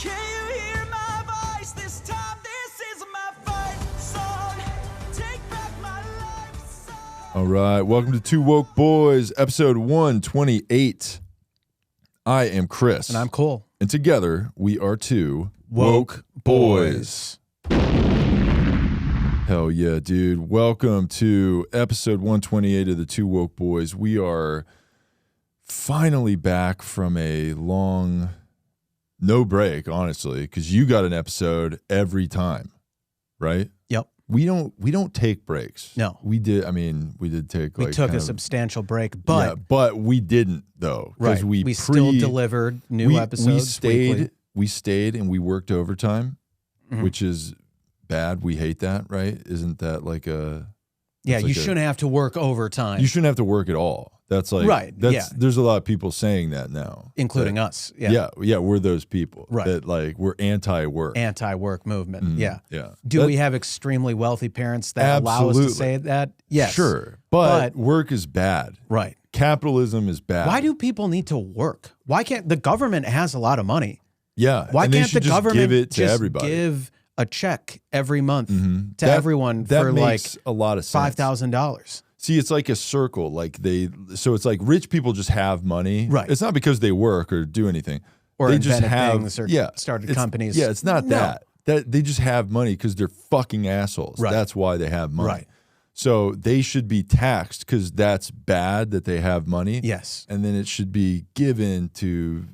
Can you hear my voice this time? This is my fight song. Take back my life song. All right, welcome to Two Woke Boys, episode 128. I am Chris. And I'm Cole. And together, we are two Woke Boys. Hell yeah, dude. Welcome to episode 128 of the Two Woke Boys. We are finally back from a long, no break, honestly, because you got an episode every time, right? Yep. We don't take breaks. No. We did take We like took kind a of- substantial break, but yeah, but we didn't though. right, we still delivered new episodes weekly. We stayed and we worked overtime, Mhm. which is bad. We hate that, right? Isn't that like a Yeah, it's you like a- shouldn't have to work overtime, you shouldn't have to work at all. That's like Right, yeah. There's a lot of people saying that now, including that- us. Yeah. yeah, we're those people, Right. That like we're anti-work. Anti-work movement. Mhm, Yeah. yeah. Do That- we have extremely wealthy parents that allow us to Absolutely. say that? Yes. Sure, but work is bad. Right. Capitalism is bad. Why do people need to work? Why can't the government has a lot of money? Yeah. Why and they can't the should just government give it to just everybody? give a check every month Mhm. to everyone that for like makes a lot of sense. $5,000? See, it's like a circle. So it's like rich people just have money. Right. It's not because they work or do anything. Or they just invented have things or started it's- companies. Yeah, it's not No. that they just have money because they're fucking assholes. Right. That's why they have money. Right. So they should be taxed because that's bad that they have money. Yes. And then it should be given to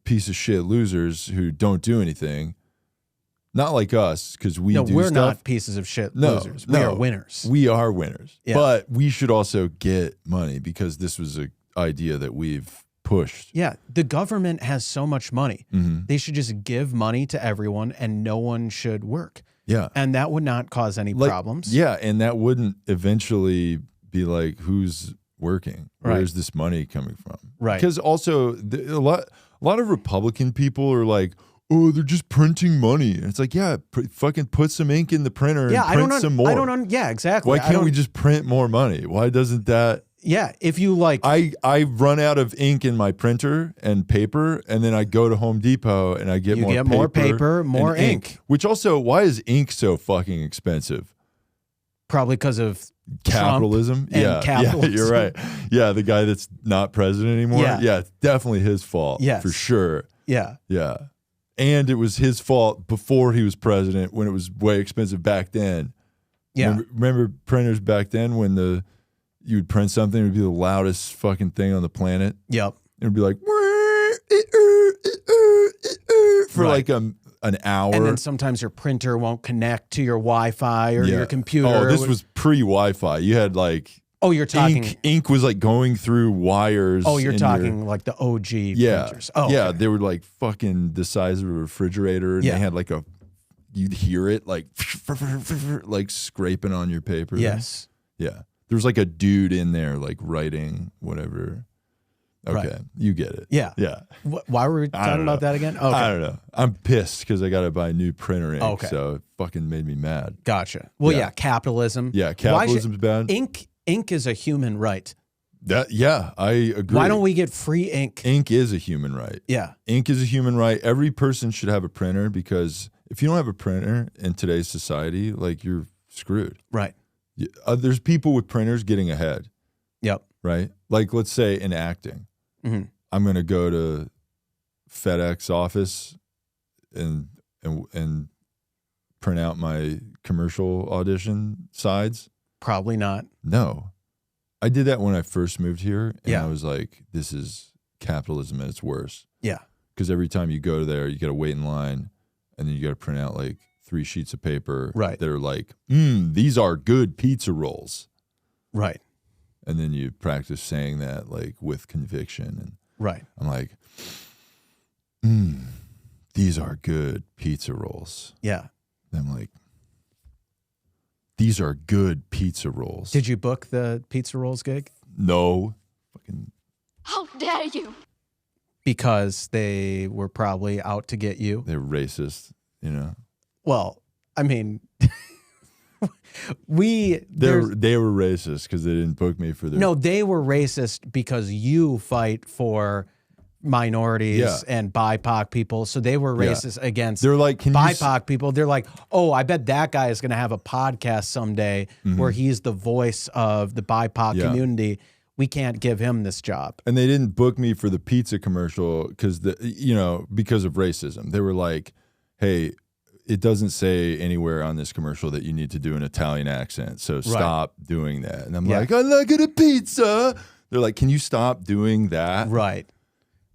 piece of shit losers who don't do anything. Not like us, because we No, do we're stuff. not pieces of shit losers. We are winners. We are winners. Yeah. But we should also get money because this was an idea that we've pushed. Yeah, the government has so much money. Mhm. They should just give money to everyone and no one should work. Yeah. And that would not cause any problems. Yeah, and that wouldn't eventually be like, who's working? Right. Where's this money coming from? Right. Because also, a lot of Republican people are like, oh, they're just printing money. And it's like, yeah, fucking put some ink in the printer Yeah, and print some more. Yeah, exactly. Why can't we just print more money? Why doesn't that? Yeah, if you like. I run out of ink in my printer and paper, and then I go to Home Depot and I get You more get paper. more paper, more and ink. Which also, why is ink so fucking expensive? Probably because of Capitalism. Trump and capitalism. Yeah, you're right. Yeah, the guy that's not president anymore. Yeah. It's definitely his fault. Yes. For sure. Yeah. Yeah. And it was his fault before he was president when it was way expensive back then. Yeah. Remember printers back then when you would print something, it would be the loudest fucking thing on the planet. Yep. It would be like for Right. like an hour. And then sometimes your printer won't connect to your Wi-Fi or your computer. Oh, this was pre-Wi-Fi. You had like you're talking. ink was like going through wires. Oh, you're in talking like the OG printers. Oh, yeah. okay. They were like fucking the size of a refrigerator, and Yeah. they had like you'd hear it like like scraping on your paper. Yes. Yeah. There was like a dude in there like writing whatever. Okay, Right. you get it. Yeah. Yeah. Why were we I talking don't about know. that again? Okay. I don't know. I'm pissed because I got to buy a new printer ink. Okay. So it fucking made me mad. Gotcha. Well, Yeah. yeah, capitalism. Yeah, Why capitalism's should- bad. Ink is a human right. Yeah, I agree. Why don't we get free ink? Ink is a human right. Yeah. Ink is a human right. Every person should have a printer because if you don't have a printer in today's society, like you're screwed. Right. There's people with printers getting ahead, Yep. right? Like let's say in acting, hmm I'm going to go to FedEx office and print out my commercial audition sides. Probably not. No. I did that when I first moved here, and Yeah. I was like, this is capitalism at its worst. Yeah. Because every time you go there, you got to wait in line, and then you got to print out like 3 sheets of paper Right. that are like, these are good pizza rolls. Right. And then you practice saying that like with conviction. And Right. I'm like, these are good pizza rolls. Yeah. And I'm like, these are good pizza rolls. Did you book the pizza rolls gig? No. Fucking. How dare you? Because they were probably out to get you. They're racist, you know. Well, I mean, they They were racist because they didn't book me for their. No, they were racist because you fight for minorities Yeah. and BIPOC people. So they were racist against They're like, can you BIPOC people. They're like, oh, I bet that guy is going to have a podcast someday where he's the voice of the BIPOC community. We can't give him this job. And they didn't book me for the pizza commercial because because of racism. They were like, hey, it doesn't say anywhere on this commercial that you need to do an Italian accent, so stop doing that. And I'm like, I like it a pizza. They're like, can you stop doing that? Right.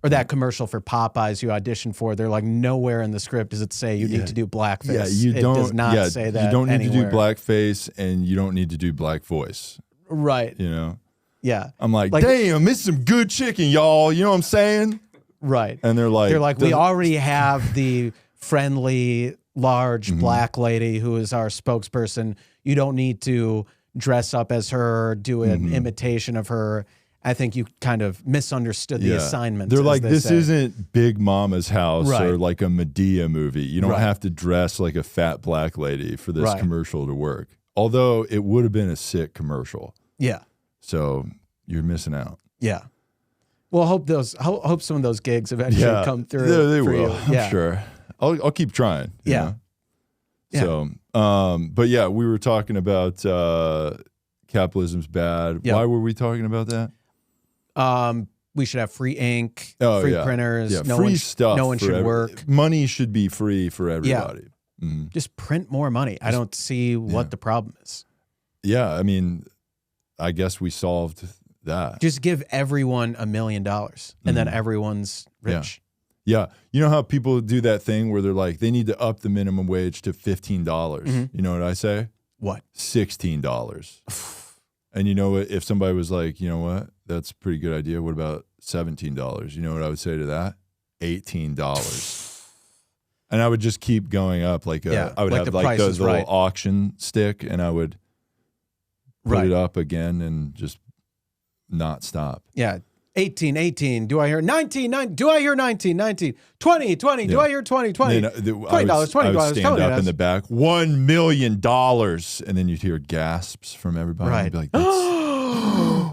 Or that commercial for Popeyes you auditioned for. They're like, nowhere in the script does it say you need to do blackface. Yeah, you don't. It does not say that. You don't need anywhere. to do blackface, and you don't need to do black voice. Right. You know. Yeah. I'm like, damn, it's some good chicken, y'all. You know what I'm saying? Right. And they're like, we already have the friendly, large black lady who is our spokesperson. You don't need to dress up as her, do an imitation of her. I think you kind of misunderstood the assignment. They're like, this isn't Big Mama's house or like a Medea movie. You don't have to dress like a fat black lady for this commercial to work. Although it would have been a sick commercial. Yeah. So you're missing out. Yeah. Well, hope some of those gigs eventually come through. They will. You. I'm sure. I'll keep trying. You know? Yeah. So, but yeah, we were talking about capitalism's bad. Yep. Why were we talking about that? We should have free ink, Oh, free yeah. printers. Yeah, No free one, stuff. No one should work. Money should be free for everybody. Just print more money. I don't see what the problem is. Yeah, I mean, I guess we solved that. Just give everyone $1 million and then everyone's rich. Yeah. You know how people do that thing where they're like, they need to up the minimum wage to $15. You know what I say? What? $16. And you know what? If somebody was like, you know what? That's a pretty good idea. What about $17? You know what I would say to that? $18. And I would just keep going up. Like I would like have the like Price is the little Right. auction stick, and I would put it up again and just not stop. Yeah. 18. Do I hear 19? Do I hear 19? 20. Do I hear 20? $20. I would stand up in the back. $1 million, and then you'd hear gasps from everybody. Right. You'd be like,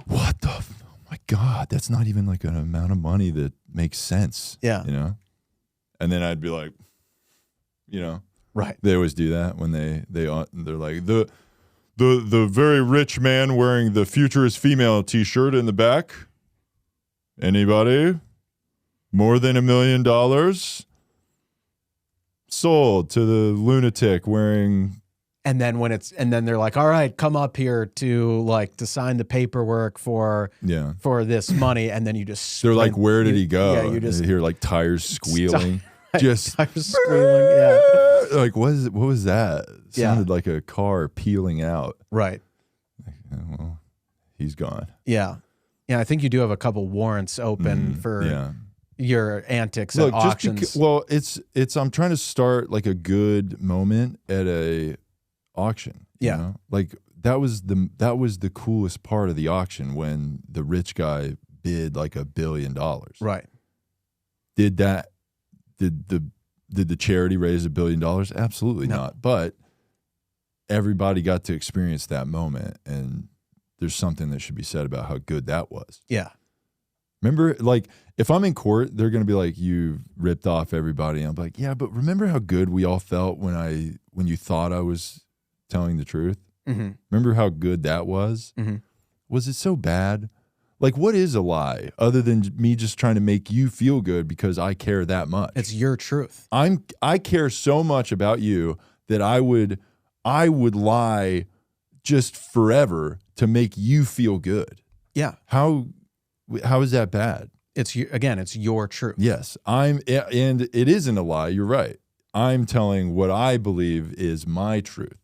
what the? Oh my God, that's not even like an amount of money that makes sense. Yeah. You know. And then I'd be like, you know, right. They always do that when they're like the very rich man wearing the future is female T-shirt in the back. Anybody? More than $1 million? Sold to the lunatic wearing. And then they're like, all right, come up here to sign the paperwork for this money. And then you just They're like, where did he go? Yeah, you just hear like tires squealing. Just tires squealing. Yeah. Like, what was that? It sounded like a car peeling out. Right. Well, he's gone. Yeah. Yeah, I think you do have a couple warrants open for your antics at auctions. It's I'm trying to start like a good moment at a auction. You know? Like that was the coolest part of the auction when the rich guy bid like $1 billion. Right. Did the charity raise $1 billion? Absolutely not. But everybody got to experience that moment, and there's something that should be said about how good that was. Yeah. Remember, like, if I'm in court, they're going to be like, you ripped off everybody. And I'm like, yeah, but remember how good we all felt when you thought I was telling the truth? Mm-hmm. Remember how good that was? Mm-hmm. Was it so bad? Like, what is a lie other than me just trying to make you feel good because I care that much? It's your truth. I care so much about you that I would lie just forever to make you feel good. Yeah. How is that bad? It's your truth. Yes. And it isn't a lie. You're right. I'm telling what I believe is my truth.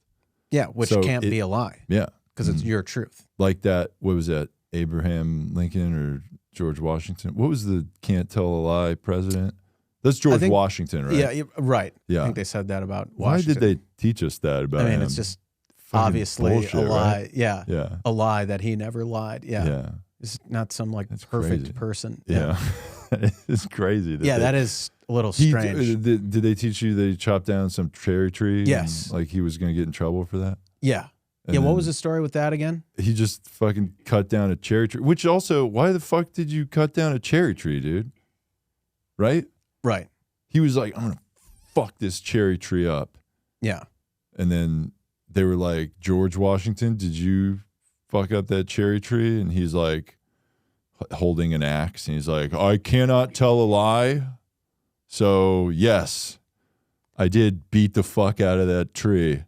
Yeah, which can't be a lie. Yeah. Because it's your truth. Like that, what was that? Abraham Lincoln or George Washington? What was the can't tell a lie president? That's George Washington, right? Yeah, right. Yeah. I think they said that about Why Washington. did they teach us that about him? I mean, it's just obviously bullshit, a lie. right? Yeah. A lie that he never lied. Yeah. Yeah. It's not some That's perfect crazy. person. Yeah. It's crazy. That is a little strange. Did they teach you that he chopped down some cherry tree? Yes. And, like he was going to get in trouble for that? Yeah. And what was the story with that again? He just fucking cut down a cherry tree. Which also, why the fuck did you cut down a cherry tree, dude? right? Right. He was like, I'm going to fuck this cherry tree up. Yeah. And then they were like, George Washington, did you fuck up that cherry tree? And he's like, holding an axe. And he's like, I cannot tell a lie. So, yes, I did beat the fuck out of that tree.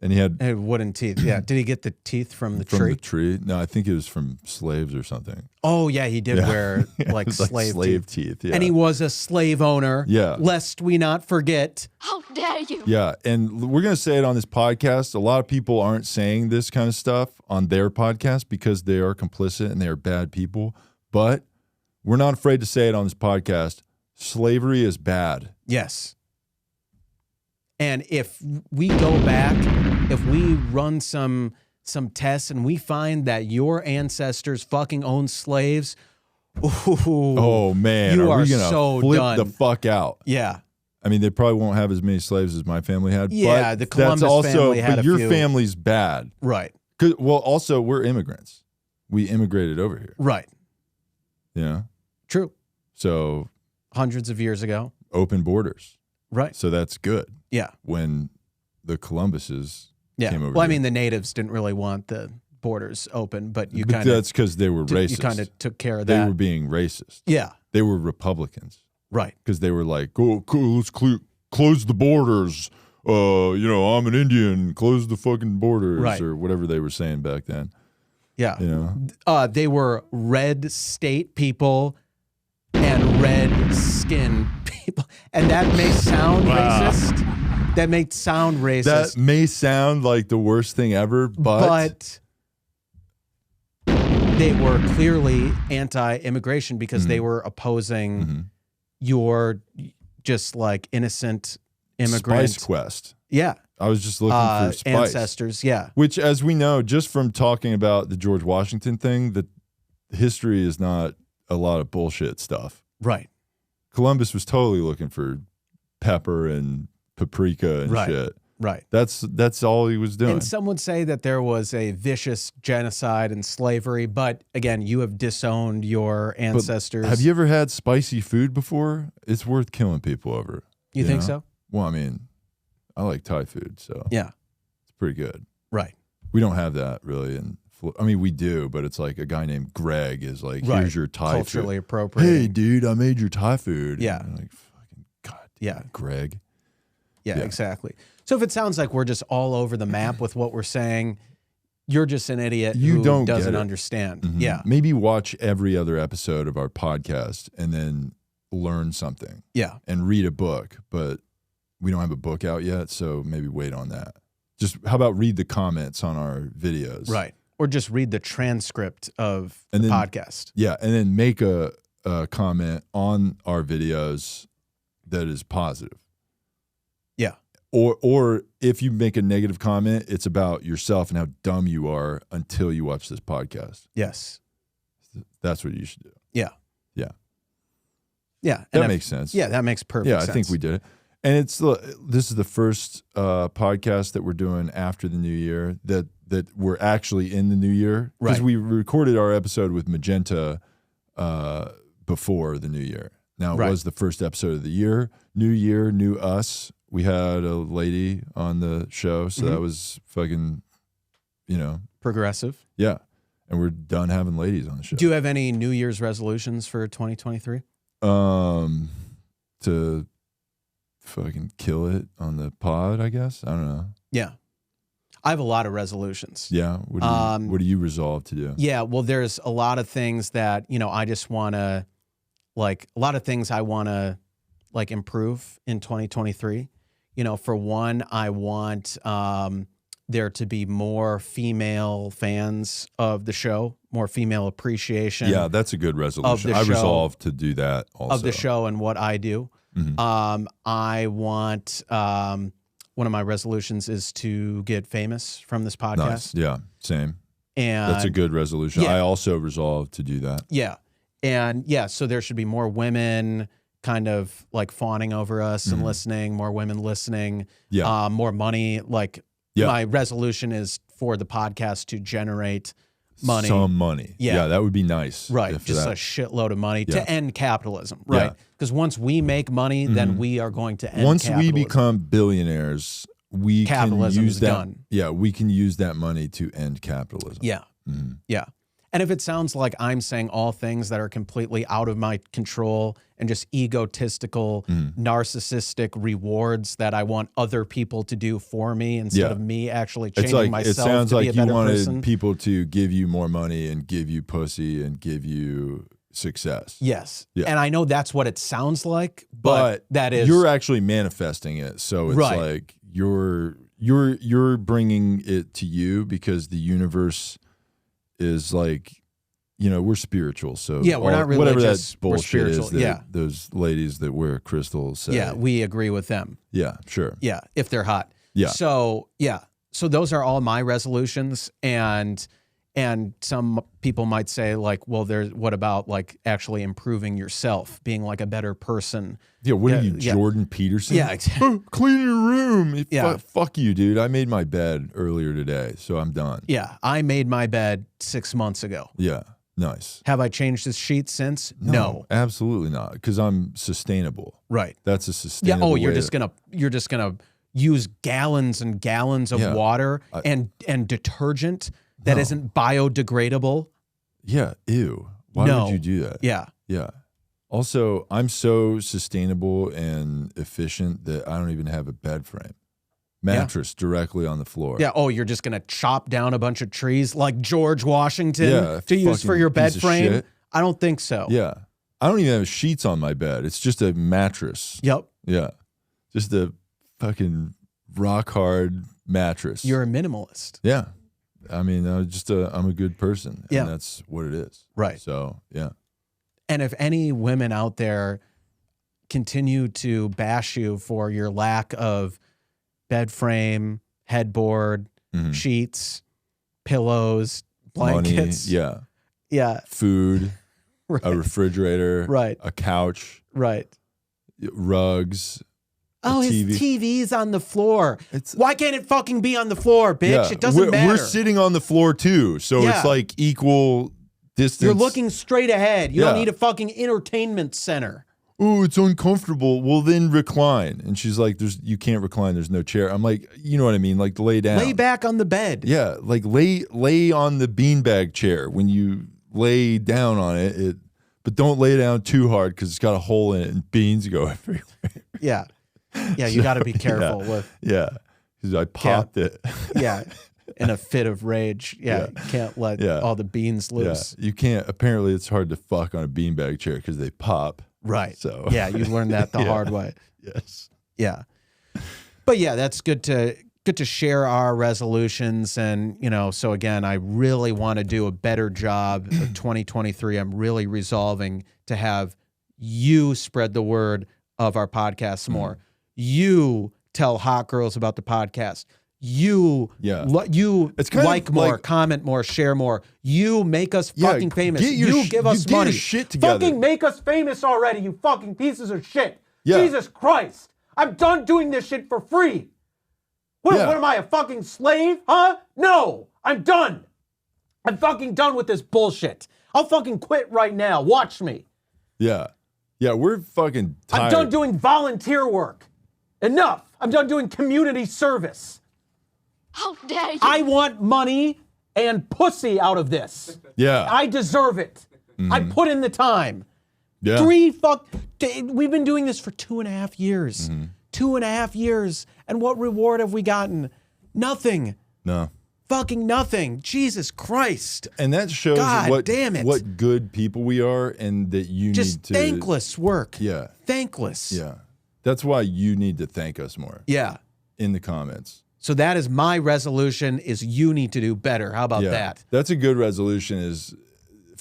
And he had wooden teeth. Yeah. Did he get the teeth from the from tree? the tree. No, I think it was from slaves or something. Oh, yeah. He did wear like It was slave teeth. Yeah. And he was a slave owner. Yeah. Lest we not forget. How dare you? Yeah, and we're going to say it on this podcast. A lot of people aren't saying this kind of stuff on their podcast because they are complicit and they are bad people. But we're not afraid to say it on this podcast. Slavery is bad. Yes. And if we go back, if we run some tests and we find that your ancestors fucking owned slaves, Oh, man. you are we gonna so flip done. the fuck out? Yeah. I mean, they probably won't have as many slaves as my family had. Yeah, but the Columbus that's also, family had but a your few. family's bad. Right. Well, also, we're immigrants. We immigrated over here. Right. You know? True. So Hundreds of years ago. open borders. Right. So that's good. Yeah. When the Columbuses Yeah. came over Well, I here. mean, the natives didn't really want the borders open, but you But kind of that's because they were racist. you kind of took care of They that. were being racist. Yeah. They were Republicans Right. because they were like, "Go, let's close the borders." I'm an Indian. Close the fucking borders, Right. or whatever they were saying back then. Yeah. You know, They were red state people and red skin people. And that may sound racist. That may sound racist. that may sound like the worst thing ever, but they were clearly anti-immigration because they were opposing your just like innocent immigrant. Spice Quest. Yeah. I was just looking for spice. Ancestors. Yeah. Which, as we know, just from talking about the George Washington thing, that history is not a lot of bullshit stuff. Right. Columbus was totally looking for pepper and paprika and Right. shit. Right. That's all he was doing. And some would say that there was a vicious genocide and slavery, but again, you have disowned your But ancestors. have you ever had spicy food before? It's worth killing people over. You think know? so? Well, I mean, I like Thai food, so Yeah. it's pretty good. Right. We don't have that really I mean, we do, but it's like a guy named Greg is like, Right. here's your Thai Culturally food. appropriate. Hey, dude, I made your Thai food. Yeah. And I'm like, fucking God. Yeah. Greg. Yeah, Yeah. exactly. So if it sounds like we're just all over the map with what we're saying, you're just an idiot You who don't get doesn't it. understand. Mhm. Yeah. Maybe watch every other episode of our podcast and then learn something Yeah. and read a book, but we don't have a book out yet, so maybe wait on that. Just how about read the comments on our videos? Right. Or just read the transcript of And the then- podcast. Yeah, and then make a comment on our videos that is positive. Yeah. Or if you make a negative comment, it's about yourself and how dumb you are until you watch this podcast. Yes. That's what you should do. Yeah. Yeah. Yeah. That And makes sense. Yeah, that makes perfect Yeah, sense. I think we did it. And this is the first podcast that we're doing after the new year that we're actually in the new year. Because Right. we recorded our episode with Magenta before the new year. Now, it Right. was the first episode of the year. New year, new us. We had a lady on the show, so that was fucking, Progressive. yeah. And we're done having ladies on the show. Do you have any New Year's resolutions for 2023? To fucking kill it on the pod, I guess. I don't know. Yeah. I have a lot of resolutions. Yeah. What do you resolve to do? Yeah, well, there's a lot of things that, I just want to, a lot of things I want to, improve in 2023. For one, I want there to be more female fans of the show, more female appreciation Yeah, that's a good resolution. the I show- resolve to do that also. of the show and what I do. Mhm. I want, one of my resolutions is to get famous from this podcast. Nice. Yeah, same. And That's a good resolution. yeah. I also resolve to do that. Yeah. And yeah, so there should be more women kind of fawning over us and listening, more women listening, Yeah. more money. Yeah. My resolution is for the podcast to generate money. Some money. Yeah. That would be nice. Right. if Just that- a shitload of money Yeah. to end capitalism. Right. Yeah. Because once we make money, then we are going to end Once capitalism. we become billionaires, we Capitalism can use is that. done. Yeah, we can use that money to end capitalism. Yeah. Yeah. And if it sounds like I'm saying all things that are completely out of my control and just egotistical, narcissistic rewards that I want other people to do for me instead of me actually It's changing like myself it sounds to like be a you better wanted person. people to give you more money and give you pussy and give you success. Yes. Yeah. And I know that's what it sounds like, but that is you're actually manifesting it. So it's Right. like you're bringing it to you because the universe is like, we're spiritual. So Yeah, we're not whatever religious, that we're bullshit is spiritual, that yeah. those ladies that wear crystals say. yeah, we agree with them. Yeah, sure. Yeah, if they're hot. Yeah. So those are all my resolutions, and some people might say like, well, what about like actually improving yourself, being like a better person? Yeah, what are you, yeah. Jordan Peterson? Yeah, exactly. Oh, clean your room. Yeah. Fuck you, dude. I made my bed earlier today, so I'm done. Yeah, I made my bed 6 months ago. Yeah, nice. Have I changed the sheets since? No. Absolutely not, because I'm sustainable. Right. That's a Yeah. sustainable Oh, you're way just to- gonna use gallons and gallons of Yeah. water and detergent that No. isn't biodegradable. Yeah, ew. Why No. would you do that? Yeah. Yeah. Also, I'm so sustainable and efficient that I don't even have a bed frame. Mattress directly on the floor. Yeah. Oh, you're just gonna chop down a bunch of trees like George Washington Yeah, to use for fucking your bed piece of frame? shit. I don't think so. Yeah. I don't even have sheets on my bed. It's just a mattress. Yep. Yeah. Just a fucking rock hard mattress. You're a minimalist. Yeah. I mean, I'm a good person. Yeah. And that's what it is. Right. So, yeah. And if any women out there continue to bash you for your lack of bed frame, headboard, Mhm. sheets, pillows, Money. blankets, Yeah. yeah, Food, right, a refrigerator, right, a couch, right. rugs. Oh, his TV. TV's on the floor. It's Why can't it fucking be on the floor, bitch? yeah. It doesn't we're, matter. We're sitting on the floor too, so Yeah. it's like equal distance. You're looking straight ahead. You don't Yeah. need a fucking entertainment center. Oh, it's uncomfortable. Well, then recline. And she's like, you can't recline. There's no chair. I'm like, you know what I mean? Like lay down. Lay back on the bed. Yeah, like lay on the beanbag chair. When you lay down on it, but don't lay down too hard because it's got a hole in it and beans go everywhere. Yeah. Yeah, you got to be careful with, Yeah, because I popped it. yeah, in a fit of rage. Yeah, Yeah. you can't let Yeah. all the beans Yeah, loose. you can't. Apparently, it's hard to fuck on a beanbag chair because they pop. Right. So Yeah, you learned that the Yeah. hard way. Yes. Yeah. But yeah, that's good to share our resolutions. And, so again, I really want to do a better job of 2023. I'm really resolving to have you spread the word of our podcast more. You tell hot girls about the podcast. You Yeah. you It's kind of like more, like- comment more, share more. You make us Yeah, fucking famous. get your You sh- give you us get your money. shit together. Fucking make us famous already, you fucking pieces of shit. Yeah. Jesus Christ. I'm done doing this shit for free. What Yeah. am I, a fucking slave? Huh? No. I'm done. I'm fucking done with this bullshit. I'll fucking quit right now. Watch me. Yeah. Yeah. We're fucking tired. I'm done doing volunteer work. Enough. I'm done doing community service. How dare you? I want money and pussy out of this. Yeah. I deserve it. I put in the time. Yeah. We've been doing this for 2.5 years. 2.5 years. And what reward have we gotten? Nothing. No. Fucking nothing. Jesus Christ. And that shows God what damn it. what good people we are, and that you Just need to thankless work. Yeah. Thankless. Yeah. That's why you need to thank us more Yeah. in the comments. So that is my resolution, is you need to do better. How about Yeah. that? That's a good resolution, is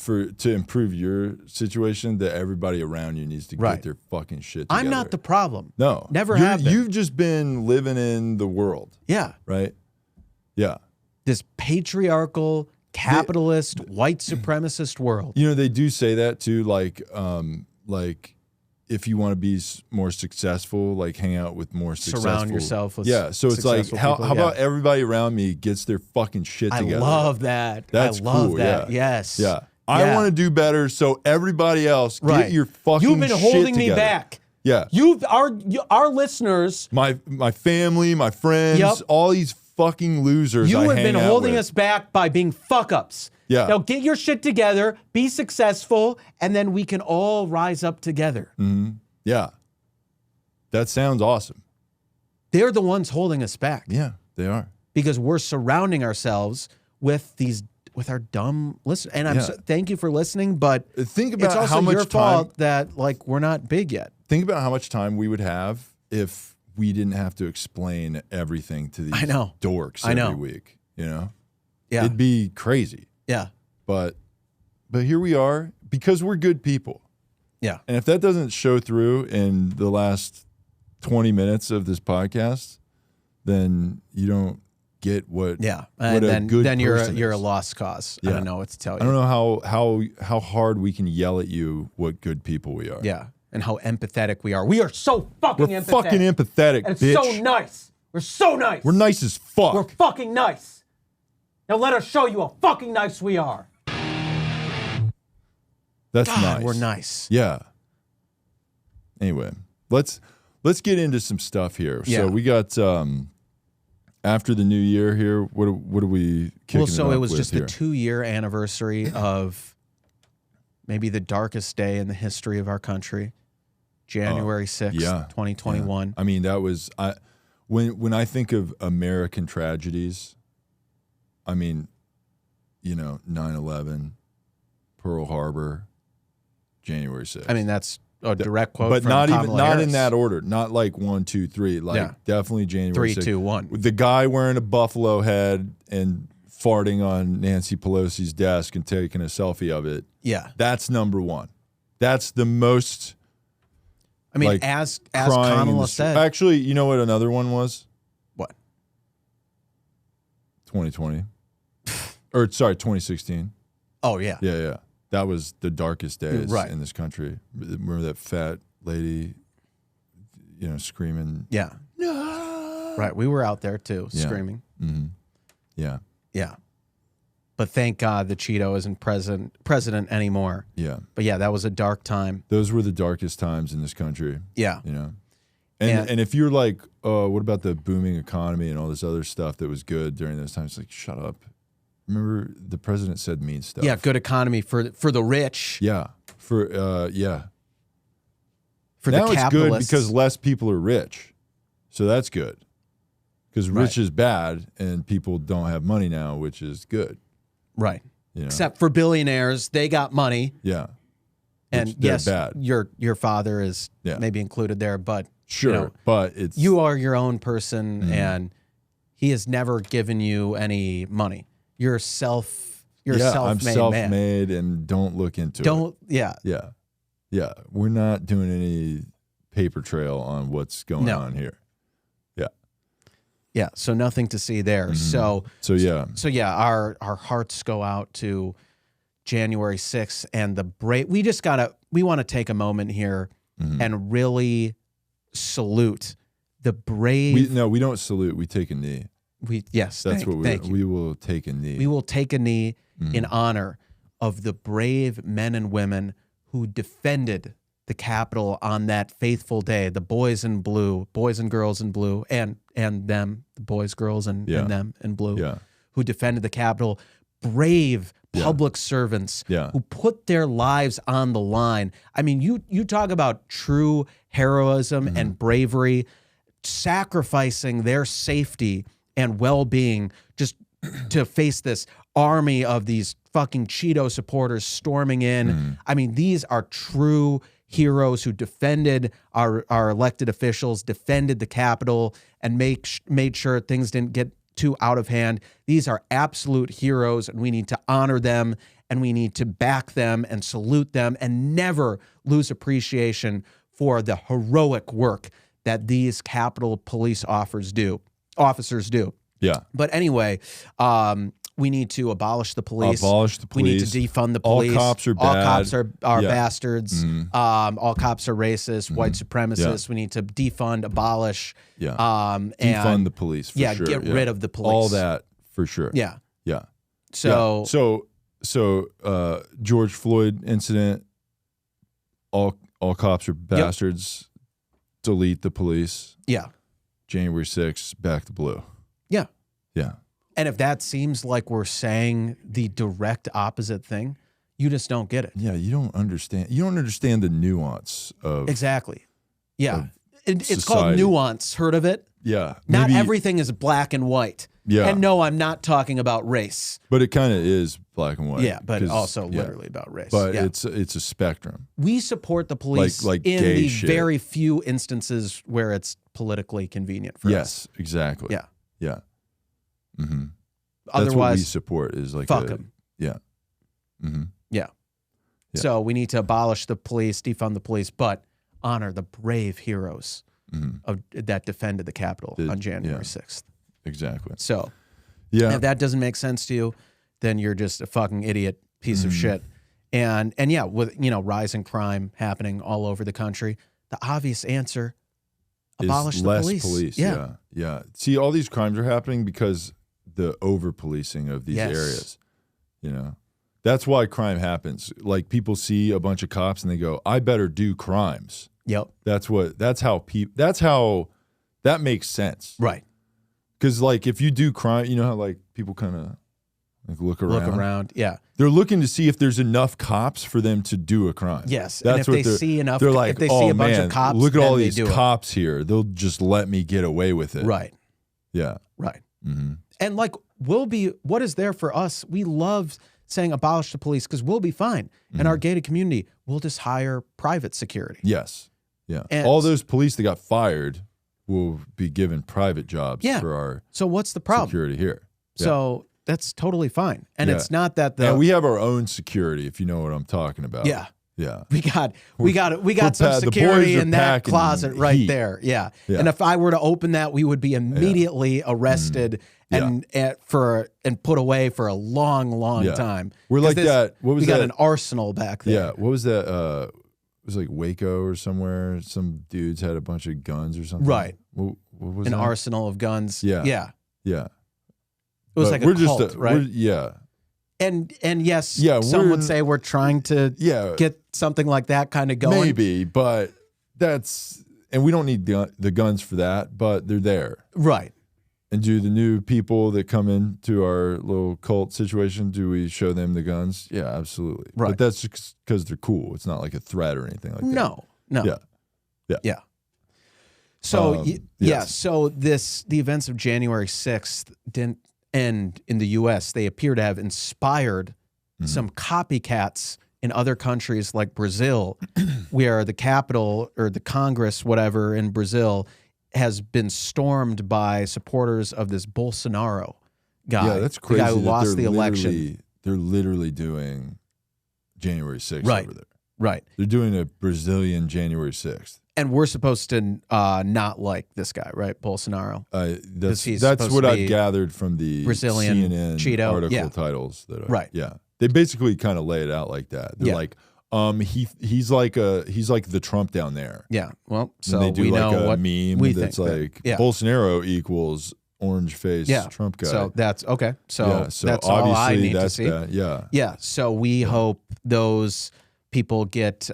to improve your situation, that everybody around you needs to Right. get their fucking shit together. I'm not the problem. No. Never have been. You've just been living in the world, Yeah. right? Yeah. This patriarchal, capitalist, white supremacist world. You know, they do say that too, like if you want to be more successful, like hang out with more successful. Surround yourself with So it's like, successful how people, about everybody around me gets their fucking shit I together? love that. That's I love cool, that. yeah. Yes. Yeah. I want to do better, so everybody else get your fucking You've been shit holding me together. back. Yeah. Our listeners. My family, my friends, all these fucking losers. You I have hang been out holding with. us back by being fuck ups. Yeah. Now get your shit together, be successful, and then we can all rise up together. Yeah. That sounds awesome. They're the ones holding us back. Yeah, they are. Because we're surrounding ourselves with our dumb listen. And thank you for listening, but Think about it's also how much your time, fault that like we're not big yet. Think about how much time we would have if we didn't have to explain everything to these dorks every week. You know? Yeah. It'd be crazy. Yeah. But here we are because we're good people. Yeah. And if that doesn't show through in the last 20 minutes of this podcast, then you don't get what and then person you're a is. lost cause. Yeah. I don't know what to tell you. I don't know how hard we can yell at you what good people we are. Yeah. And how empathetic we are. We are so fucking We're empathetic. fucking empathetic, and bitch. so nice. We're so nice. We're nice as fuck. We're fucking nice. Now let us show you how fucking nice we are. That's God, nice. we're nice. Yeah. Anyway, let's get into some stuff here. Yeah. So we got after the new year here. What are we kicking It was just here? the 2-year anniversary of maybe the darkest day in the history of our country, January 6th, 2021. Yeah. I mean, that was when I think of American tragedies, I mean, 9/11, Pearl Harbor, January 6th. I mean, that's a direct quote but from not Kamala even not Harris. in that order. Not like 1, 2, 3. Like definitely January 3, 6th. 2, 1. The guy wearing a buffalo head and farting on Nancy Pelosi's desk and taking a selfie of it. Yeah. That's number one. That's the most. I mean, like, as crying in Kamala the said. Actually, you know what another one was? What? 2020. Or sorry, 2016. Oh, yeah. Yeah. That was the darkest days Right. in this country. Remember that fat lady, screaming? Yeah. No. Right. We were out there too, Yeah. screaming. Mm-hmm. Yeah. Yeah. But thank God the Cheeto isn't president anymore. Yeah. But yeah, that was a dark time. Those were the darkest times in this country. Yeah. And if you're like, oh, what about the booming economy and all this other stuff that was good during those times? Like, shut up. Remember, the president said mean stuff. Yeah, good economy for the rich. Yeah. For For now the it's good capitalists. because less people are rich. So that's good. Because rich is bad and people don't have money now, which is good. Right. You know? Except for billionaires, they got money. Yeah. And Which they're yes, bad. your father is maybe included there, but Sure, but it's you are your own person, and he has never given you any money. You're I'm self-made man. self-made and don't look into it. Yeah. We're not doing any paper trail on what's going on here. Yeah, so nothing to see there. So our hearts go out to January 6th and the brave. We want to take a moment here and really salute the brave. We don't salute. We take a knee. We will take a knee. We will take a knee in honor of the brave men and women who defended the Capitol on that faithful day. The boys in blue, boys and girls in blue, and them, the boys, girls, and them in blue, who defended the Capitol. Brave public servants who put their lives on the line. I mean, you talk about true heroism and bravery, sacrificing their safety and well-being just to face this army of these fucking Cheeto supporters storming in. I mean, these are true heroes who defended our elected officials, defended the Capitol, and made sure things didn't get too out of hand. These are absolute heroes, and we need to honor them, and we need to back them and salute them, and never lose appreciation for the heroic work that these Capitol police officers do. Yeah. But anyway, We need to abolish the police. Abolish the We need to police. defund the All police. cops are All bad. cops are Yeah. bastards. All cops are racist, white supremacists. We need to defund, abolish. Yeah. And Defund the police. For sure. get rid of the police. All that for sure. Yeah. Yeah. So So George Floyd incident. All cops are bastards. Delete the police. yeah. January 6th, back to blue. Yeah. Yeah. And if that seems like we're saying the direct opposite thing, you just don't get it. Yeah, you don't understand. You don't understand the nuance of Exactly. Yeah. of It's called society. nuance. Heard of it? Yeah. Not maybe- everything is black and white. Yeah. And no, I'm not talking about race. But it kind of is black and white. Yeah, but 'cause- also yeah. literally about race. But yeah. it's a spectrum. We support the police like in gay the shit. very few instances where it's politically convenient for us. Yes, exactly. Yeah. Yeah. Mm-hmm. That's what we Otherwise, support is like fuck them. Yeah. Mm-hmm. Yeah. Yeah. So we need to abolish the police, defund the police, but honor the brave heroes that defended the Capitol on January 6th. Exactly. So Yeah. if that doesn't make sense to you, then you're just a fucking idiot piece of shit. And yeah, with rising crime happening all over the country, the obvious answer, abolish is the less police. Yeah. Yeah. See, all these crimes are happening because the over policing of these Yes. areas. You know, that's why crime happens. Like people see a bunch of cops and they go, "I better do crimes." Yep. That's how that makes sense. Right. Because like if you do crime, you know how like people kind of like look around. Look around. Yeah. They're looking to see if there's enough cops for them to do a crime. Yes. That's and what if they see enough, They're like, if they oh see a bunch man, of cops, look at then all they these do it. cops here. They'll just let me get away with it. Right. Yeah. Right. Mm-hmm. And like, what is there for us? We love saying abolish the police because we'll be fine. In our gated community, we'll just hire private security. Yes. Yeah. And- all those police that got fired will be given private jobs Yeah. for our So what's the problem? security here. Yeah. So that's totally fine. And Yeah. it's not that the and we have our own security, if you know what I'm talking about. yeah. Yeah. We got we're some the security boys are in that packing closet right heat. there. Yeah. Yeah. And if I were to open that, we would be immediately arrested and put away for a long Yeah. time. We're 'Cause like that. What was we that? got an arsenal back there. Yeah. What was that? It was like Waco or somewhere. Some dudes had a bunch of guns or something. Right. What was An that? arsenal of guns. Yeah. Yeah. Yeah. It was But like a cult, right? Yeah. And yes, Yeah, some would we're- say we're trying to Yeah. get something like that kind of going. Maybe, but and we don't need the guns for that, but they're there. Right. And do the new people that come into our little cult situation, do we show them the guns? Yeah, absolutely. Right. But that's just because they're cool. It's not like a threat or anything like that. No. Yeah. Yeah. So yes. so the events of January 6th didn't end in the US. They appear to have inspired some copycats in other countries like Brazil, where the Capitol or the Congress, whatever, in Brazil has been stormed by supporters of this Bolsonaro guy. Yeah, that's crazy. The guy who that lost they're the election. They're literally doing January 6th Right. over there. Right. They're doing a Brazilian January 6th. And we're supposed to not like this guy, right? Bolsonaro. That's he's that's supposed what to I've be gathered from the Brazilian CNN Cheeto. article Yeah. titles. Right. Yeah. They basically kind of lay it out like that. They're Yeah. like, he's like the Trump down there. Yeah. Well, And so they do we like know a what meme we that's think. like Yeah. Bolsonaro equals orange face Trump guy. So that's okay. So, yeah, so that's all I obviously need to that's see. bad. Yeah. Yeah. So we hope those people get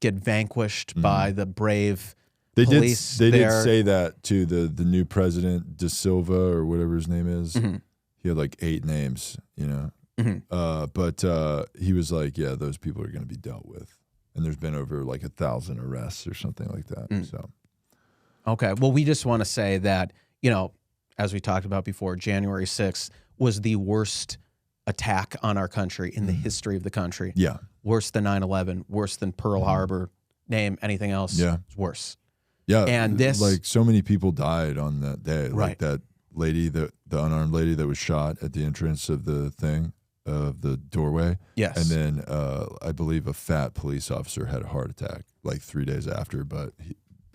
vanquished by the brave They police. did there. say that to the new president Da Silva or whatever his name is. Mm-hmm. He had like 8 names, you know. But he was like, yeah, those people are going to be dealt with. And there's been over like 1,000 arrests or something like that. So Okay. Well, we just want to say that, as we talked about before, January 6th was the worst attack on our country in the history of the country. yeah, Worse than 9/11, worse than Pearl Harbor, name anything else. Yeah. It's worse. yeah. And this- like so many people died on that day. Right. Like that lady, the unarmed lady that was shot at the entrance of the thing of the doorway. Yes. And then I believe a fat police officer had a heart attack like 3 days after, but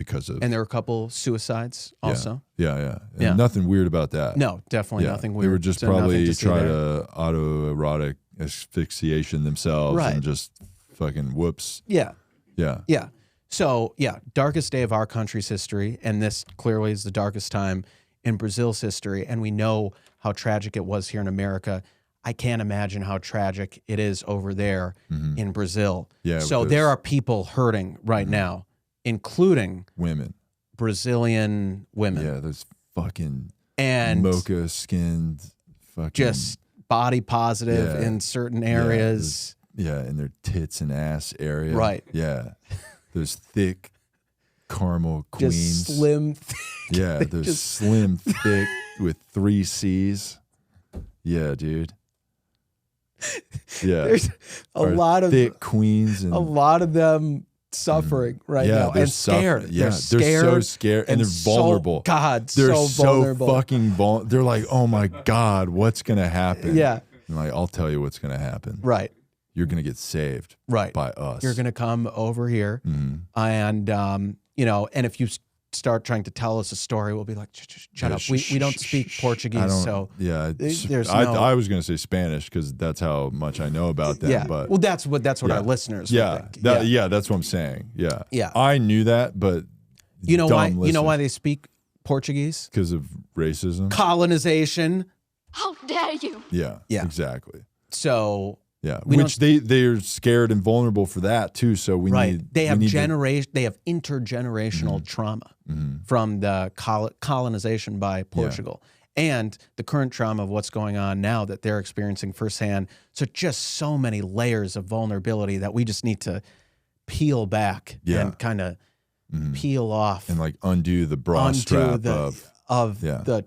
because of. And there were a couple suicides also. Yeah. And Yeah. nothing weird about that. No, definitely nothing weird. They were just So nothing probably to see trying there. to autoerotic asphyxiation themselves Right. and just fucking whoops. Yeah. Yeah. Yeah. So, darkest day of our country's history. And this clearly is the darkest time in Brazil's history. And we know how tragic it was here in America. I can't imagine how tragic it is over there in Brazil. Yeah, So there are people hurting right now, including Women. Brazilian women. Yeah, those fucking And mocha skinned fucking. just body positive Yeah. in certain areas. Yeah, in their tits and ass area. Right. Yeah. Those thick caramel queens. Just slim. Yeah, those just- slim, thick with 3 C's. Yeah, dude. Yeah. There's a Our lot of thick queens and a lot of them suffering right now they're and scared. suffering. Yeah, They're scared. they're so scared and they're vulnerable. God, They're so vulnerable. fucking vulnerable. They're like, oh my God, what's gonna happen? Yeah. And like, I'll tell you what's gonna happen. Right. You're gonna get saved Right. by us. You're gonna come over here, and and if you start trying to tell us a story, we'll be like, shut up. We don't speak Portuguese, so there's I was gonna say Spanish because that's how much I know about them. yeah. But Well, that's what our listeners would think. that's what I'm saying. Yeah, Yeah. I knew that, but You know why? You know why they speak Portuguese? Because of racism. Colonization. How dare you? Yeah, Yeah. exactly. So Yeah, We which they're scared and vulnerable for that too. So we need they have we need they have intergenerational trauma from the colonization by Portugal and the current trauma of what's going on now that they're experiencing firsthand. So just so many layers of vulnerability that we just need to peel back and kind of peel off and like undo the bra strap of the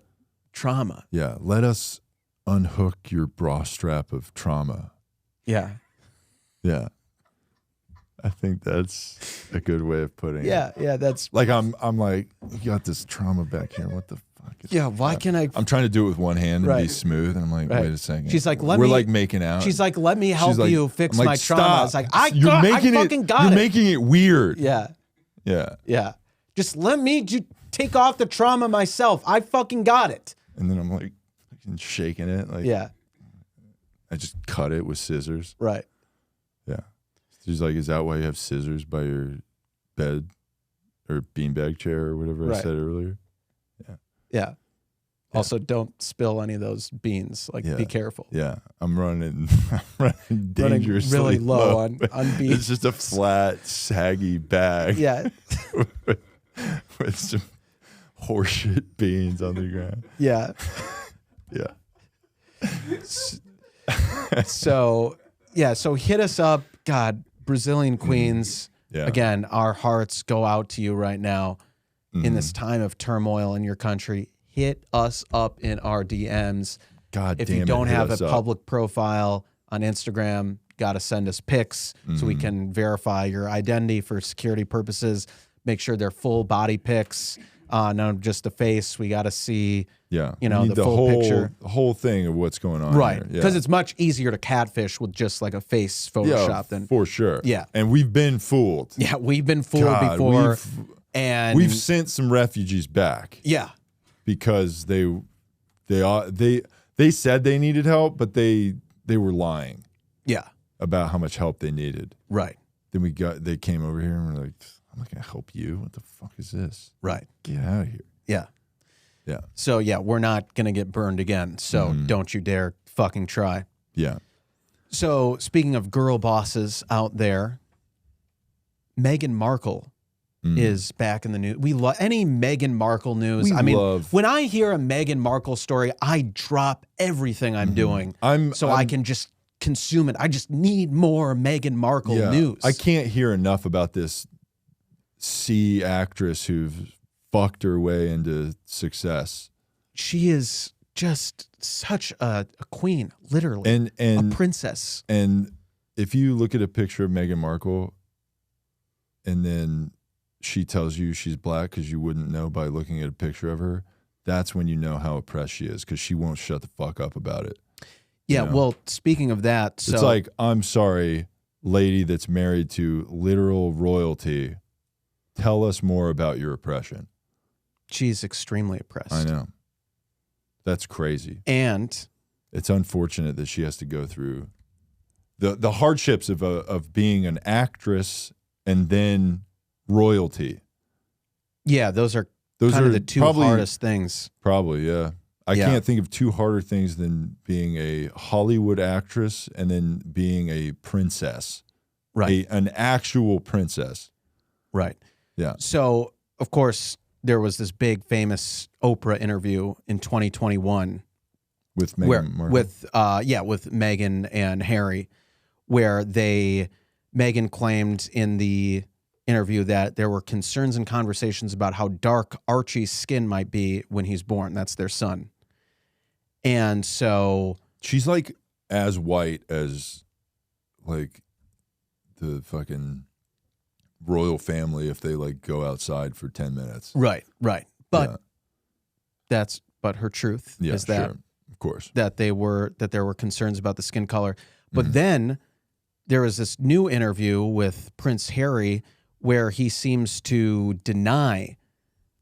trauma. Yeah, let us unhook your bra strap of trauma. Yeah. Yeah. I think that's a good way of putting it. Yeah, that's Like I'm like, you got this trauma back here. What the fuck is why can I I'm trying to do it with one hand and be Right. smooth, and I'm like, Right. wait a second. She's like, we're like making out. She's like, let me help like- you fix I'm like, my trauma. stop. I was like, I fucking got You're it. making it weird. Yeah. Yeah. Yeah. Just let me take off the trauma myself. I fucking got it. And then I'm like fucking shaking it. Like Yeah. I just cut it with scissors. Right. Yeah. She's like, is that why you have scissors by your bed or beanbag chair or whatever I Right. said earlier? Yeah. Also, don't spill any of those beans. Like, Yeah. be careful. Yeah. I'm running dangerously really low on It's beans. just a flat, saggy bag Yeah. with some horseshit beans on the ground. Yeah. Yeah. So hit us up. God, Brazilian queens. Yeah. Again, our hearts go out to you right now in this time of turmoil in your country. Hit us up in our DMs. God If damn you it, don't hit have us a up. public profile on Instagram, got to send us pics so we can verify your identity for security purposes. Make sure they're full body pics, not just the face. We got to see, Yeah. you We know, need the full picture. the whole thing of what's going on. Right. here. Yeah. Because it's much easier to catfish with just like a face Photoshop than. for sure. Yeah. And we've been fooled. Yeah, we've been fooled God, before. And We've sent some refugees back yeah. because they said they needed help, but they were lying Yeah. about how much help they needed. Right. Then they came over here and we're like, I'm not gonna help you. What the fuck is this? Right. Get out of here. Yeah. Yeah. So yeah, we're not gonna get burned again. So don't you dare fucking try. Yeah. So speaking of girl bosses out there, Meghan Markle is back in the news. We love any Meghan Markle news. We I mean, love- when I hear a Meghan Markle story, I drop everything I'm doing so I can just consume it. I just need more Meghan Markle news. I can't hear enough about this C actress who fucked her way into success. She is just such a queen, literally, And a princess. And if you look at a picture of Meghan Markle and then she tells you she's black because you wouldn't know by looking at a picture of her, that's when you know how oppressed she is because she won't shut the fuck up about it. Yeah, you know? well, speaking of that, so It's like, I'm sorry, lady that's married to literal royalty. Tell us more about your oppression. She's extremely oppressed. I know. That's crazy. And it's unfortunate that she has to go through the hardships of being an actress and then royalty. Yeah, those are kind of the two hardest things. Probably, yeah. I can't think of two harder things than being a Hollywood actress and then being a princess. Right. An actual princess. Right. Yeah. So, of course, there was this big famous Oprah interview in 2021 with Meghan Markle. with Meghan and Harry, where Meghan claimed in the interview that there were concerns and conversations about how dark Archie's skin might be when he's born. That's their son. And so she's like as white as like the fucking royal family if they like go outside for 10 minutes. Right. But but her truth is that, sure. Of course, that there were concerns about the skin color. But then there was this new interview with Prince Harry where he seems to deny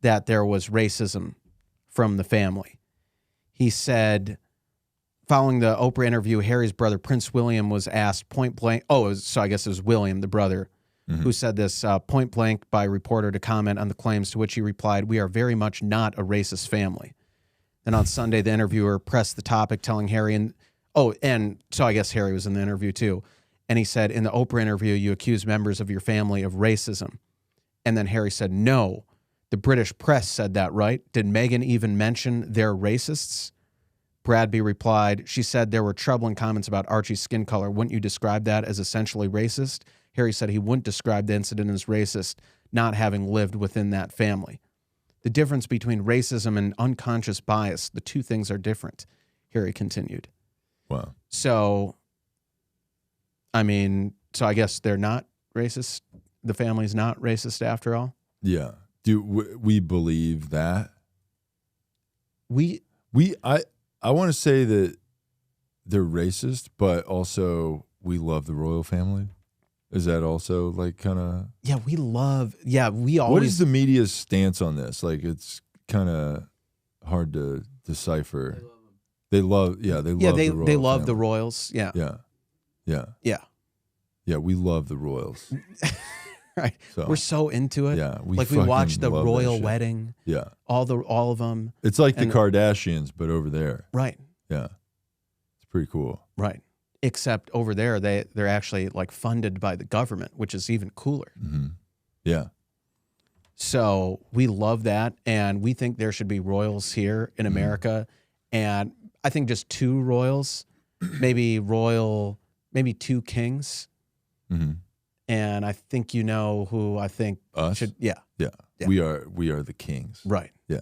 that there was racism from the family. He said, following the Oprah interview, Harry's brother, Prince William, was asked point blank. So I guess it was William, the brother, who said this point blank by a reporter to comment on the claims, to which he replied, "We are very much not a racist family." And on Sunday, the interviewer pressed the topic, telling Harry, and so I guess Harry was in the interview too. And he said, "In the Oprah interview, you accused members of your family of racism." And then Harry said, "No, the British press said that, right? Did Meghan even mention they're racists?" Bradby replied, "She said there were troubling comments about Archie's skin color. Wouldn't you describe that as essentially racist?" Harry said he wouldn't describe the incident as racist, not having lived within that family. The difference between racism and unconscious bias, the two things are different, Harry continued. Wow. So, I guess they're not racist. The family's not racist after all. Yeah. Do we believe that? I want to say that they're racist, but also we love the royal family. Is that also like kind of? Yeah, we always. What is the media's stance on this? Like, it's kind of hard to decipher. They love the royals. Yeah. We love the royals. Right. So, we're so into it. Yeah. We watch the royal wedding. Yeah. All of them. It's like the Kardashians, but over there. Right. Yeah. It's pretty cool. Right. Except over there, they're actually like funded by the government, which is even cooler. Mm-hmm. Yeah. So we love that, and we think there should be royals here in America, and I think just two royals, maybe two kings, and I think you know who I think us should. Yeah. We are the kings. Right. Yeah.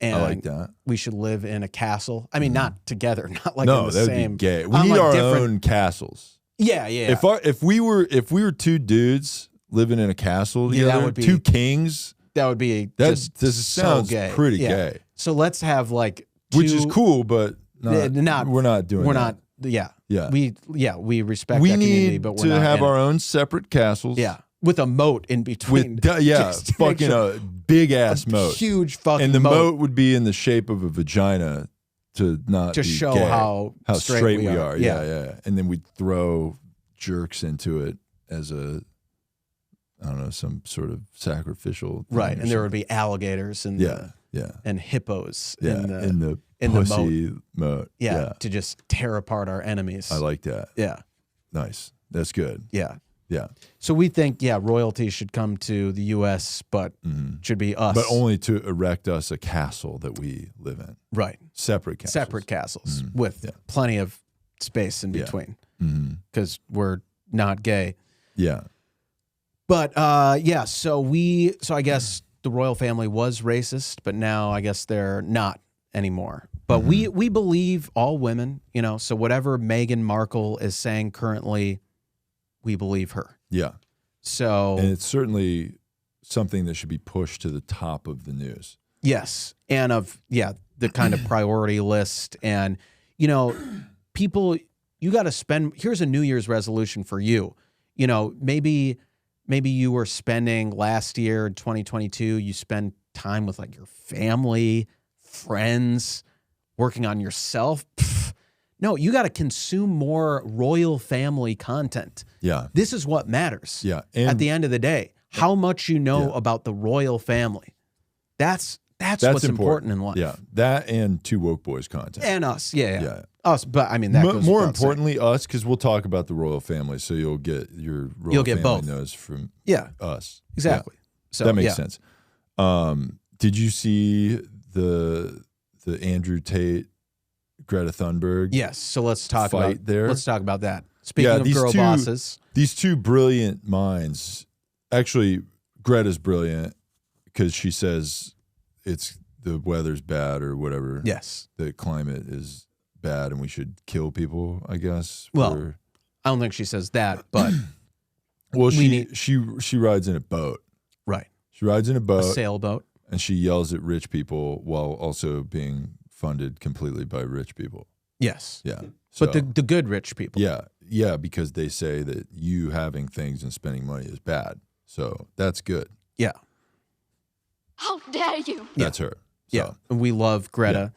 And I like that. We should live in a castle. I mean, not together, not like no, in the that same. would be gay. We need our own castles. Yeah. If we were two dudes living in a castle together, that would be, two kings. That would be this sounds so gay. Pretty gay. So let's have like which is cool, but we're not doing. We're that. not. Yeah. Yeah. We respect. We that community, need but we're to not have in our it. own separate castles. Yeah. With a moat in between. Fucking a big ass moat. Huge fucking and the moat. moat would be in the shape of a vagina to not to be show gay. how straight we are. Yeah. Yeah. And then we'd throw jerks into it as some sort of sacrificial thing. Right. And there would be alligators and and hippos in the pussy moat. Yeah. To just tear apart our enemies. I like that. Yeah. Nice. That's good. Yeah. Yeah. So we think, royalty should come to the U.S., but should be us. But only to erect us a castle that we live in. Right. Separate castles. Separate castles with plenty of space in between because we're not gay. Yeah. But, so I guess the royal family was racist, but now I guess they're not anymore. But we believe all women, so whatever Meghan Markle is saying currently, we believe her. Yeah. So, and it's certainly something that should be pushed to the top of the news. Yes. And the kind of priority list. And, people, you got to spend, here's a New Year's resolution for you. Maybe maybe you were spending last year, 2022, you spend time with like your family, friends, working on yourself. No, you got to consume more royal family content. Yeah. This is what matters. Yeah. At the end of the day, how much you know about the royal family. That's what's important in life. Yeah. That and Two Woke Boys content. And us. Yeah. Us. But I mean, that goes more without saying. importantly, us, because we'll talk about the royal family. So you'll get your royal family both. knows from us. Exactly. Yeah. So that makes sense. Did you see the Andrew Tate, Greta Thunberg? Yes. So let's talk fight there. Let's talk about that. Speaking of girl bosses, these two brilliant minds. Actually, Greta's brilliant because she says the weather's bad or whatever. yes. The climate is bad and we should kill people, I guess. Well, I don't think she says that, but well, she rides in a boat. right, She rides in a a boat sailboat. and she yells at rich people while also being funded completely by rich people. Yes. Yeah. But the good rich people. Yeah, because they say that you having things and spending money is bad. So that's good. Yeah. How dare you? That's her. So, Yeah. We love Greta.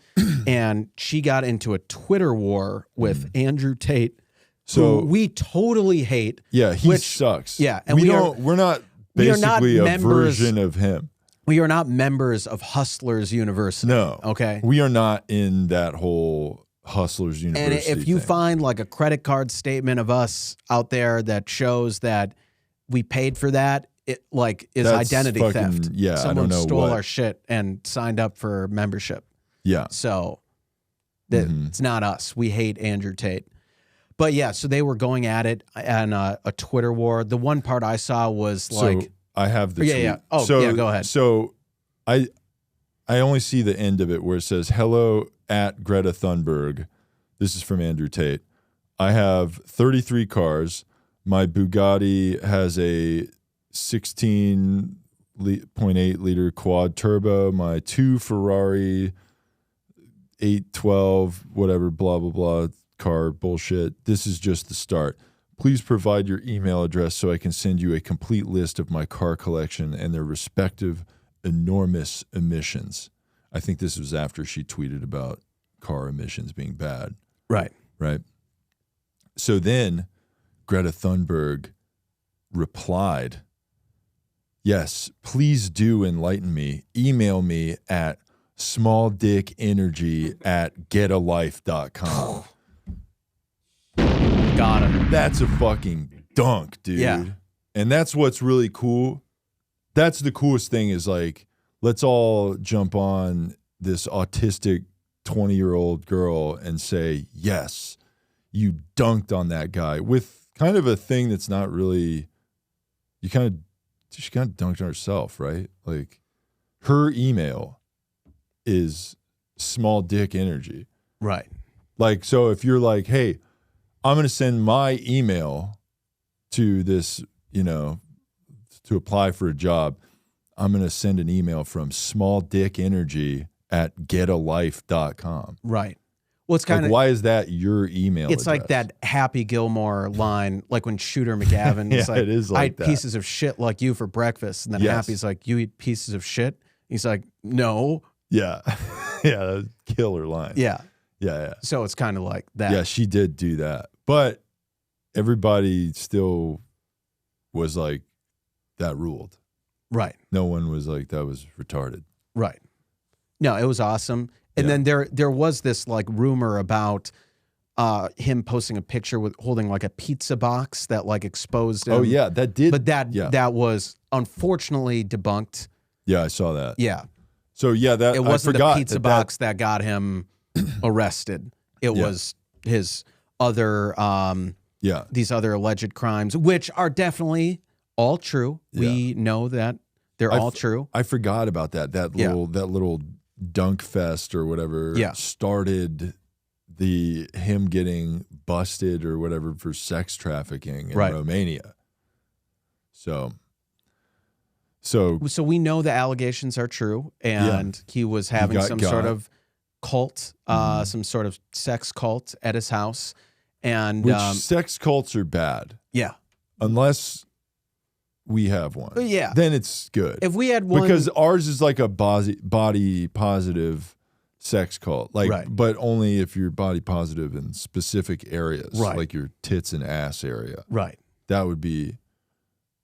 And she got into a Twitter war with Andrew Tate, So- who we totally hate. Yeah, he Which- sucks. yeah, and we're not we are not basically a members- version of him. We are not members of Hustlers University. No. Okay. We are not in that whole Hustlers And University. if you thing. find like a credit card statement of us out there that shows that we paid for that, it like is That's identity fucking- theft. yeah, I Someone don't know stole what- our shit and signed up for membership. Yeah. So it's not us. We hate Andrew Tate. But yeah, so they were going at it and a Twitter war. The one part I saw was like, So I have the Yeah, tweet. yeah. Oh, so, yeah, go ahead. So I only see the end of it where it says, hello at Greta Thunberg. This is from Andrew Tate. I have 33 cars. My Bugatti has a 16.8 liter quad turbo. My 2 Ferrari 812, whatever, blah, blah, blah, car bullshit. This is just the start. Please provide your email address so I can send you a complete list of my car collection and their respective enormous emissions. I think this was after she tweeted about car emissions being bad, right. right? So then Greta Thunberg replied, yes, please do enlighten me. Email me at smalldickenergy@getalife.com. Got him. That's a fucking dunk, dude. Yeah. And that's what's really cool. That's the coolest thing is like, let's all jump on this autistic 20-year-old girl and say, yes, you dunked on that guy with kind of a thing that's not really, she kind of dunked on herself, right? Like her email is small dick energy. Right. Like, so if you're like, hey, I'm going to send my email to this, to apply for a job, I'm going to send an email from smalldickenergy@getalife.com. Right. Well, it's kind Like, of why is that your email It's like address? that Happy Gilmore line, like when Shooter McGavin is Yeah, like, it is I like eat that. pieces of shit like you for breakfast. And then Yes. Happy's like, you eat pieces of shit? He's like, no. Yeah. Yeah, that's a killer line. Yeah. Yeah. So it's kind of like that. Yeah, she did do that. But everybody still was like, that ruled. Right. No one was like, that was retarded. Right. No, it was awesome. And Yeah. then there was this like rumor about him posting a picture with holding like a pizza box that like exposed him. Oh, yeah, that did. But yeah. that was unfortunately debunked. Yeah, I saw that. Yeah. So, yeah, that It wasn't I forgot the pizza that box that got him arrested. It was his other Yeah. these other alleged crimes, which are definitely all true. We know that they're all true. I forgot about that. That little dunk fest or whatever started him getting busted or whatever for sex trafficking in Romania. So we know the allegations are true, and he was having some sort of cult, some sort of sex cult at his house. And which sex cults are bad. Yeah. Unless we have one. Yeah. Then it's good. If we had one, because ours is like a body positive sex cult, like, Right. but only if you're body positive in specific areas, Right. like your tits and ass area. right, That would be.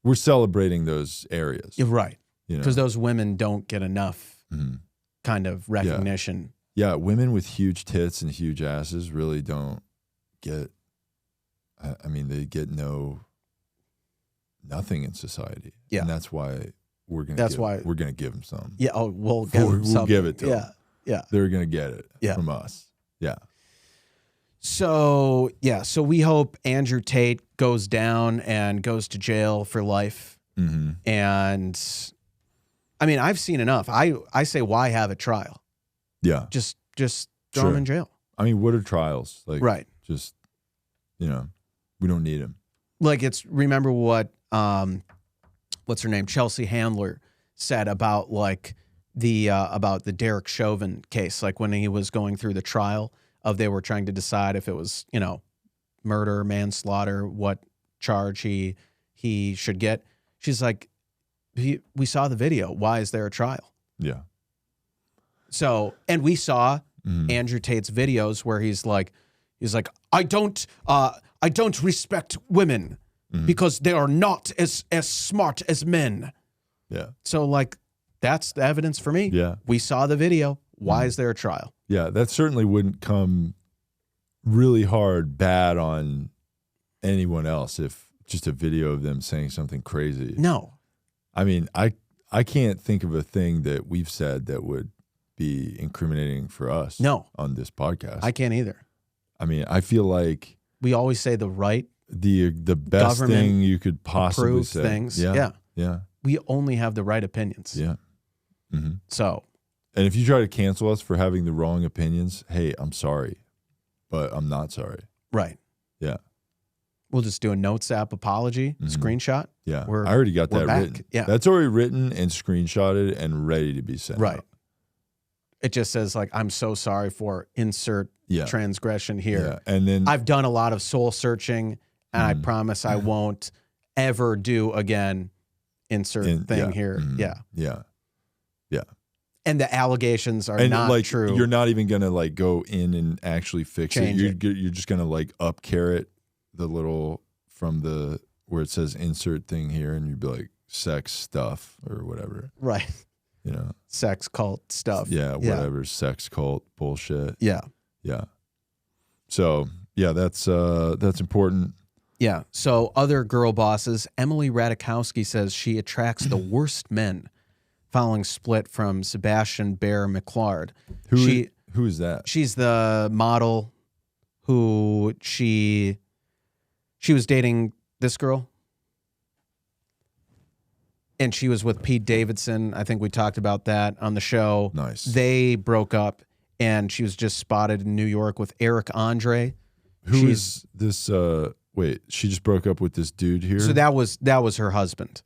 We're celebrating those areas. you're right, You know? because those women don't get enough Mhm. kind of recognition. Yeah, women with huge tits and huge asses really don't get. I mean, they get nothing in society. Yeah. And that's why we're gonna. We're gonna give them some. Yeah, oh, we'll give them We'll something. give it to yeah, them. yeah. They're gonna get it Yeah. from us. Yeah. So we hope Andrew Tate goes down and goes to jail for life. Mm-hmm. And I mean, I've seen enough. I say, why have a trial? Yeah. Just throw him Sure. in jail. I mean, what are trials? Like, Right. Just, we don't need them. Like remember what what's her name, Chelsea Handler said about like about the Derek Chauvin case, like when he was going through the trial of they were trying to decide if it was murder, manslaughter, what charge he should get. She's like, we saw the video. Why is there a trial? Yeah. So, and we saw Mhm. Andrew Tate's videos where he's like, I don't respect women Mhm. because they are not as smart as men. Yeah. So like, that's the evidence for me. Yeah. We saw the video. Why is there a trial? Yeah. That certainly wouldn't come really bad on anyone else if just a video of them saying something crazy. No. I mean, I can't think of a thing that we've said that would be incriminating for us. No. On this podcast. I can't either. I mean, I feel like We always say the right the best Government thing you could possibly approved say. things. Yeah. Yeah. Yeah. We only have the right opinions. Yeah. Mm-hmm. So And if you try to cancel us for having the wrong opinions, hey, I'm sorry, but I'm not sorry. right. Yeah. We'll just do a Notes app apology screenshot. Yeah. We're- I already got we're that back. written. Yeah. That's already written and screenshotted and ready to be sent Right. out. It just says like, I'm so sorry for insert Yeah. transgression here. Yeah. And then I've done a lot of soul searching, and I promise I won't ever do again. Insert thing yeah. here. Mhm. Yeah. Yeah. Yeah. And the allegations are And not like true. you're not even gonna like go in and actually fix Change it. You're just gonna like up caret the little from the where it says insert thing here, and you'd be like sex stuff or whatever. right. Sex cult stuff. Yeah, whatever. Sex cult bullshit. Yeah. Yeah. So yeah, that's important. Yeah. So other girl bosses, Emily Ratajkowski says she attracts the worst men following split from Sebastian Bear McClard. Who is that? She's the model who she was dating this girl. And she was with Pete Davidson. I think we talked about that on the show. Nice. They broke up, and she was just spotted in New York with Eric Andre. Who is this? Wait, she just broke up with this dude here. So that was her husband,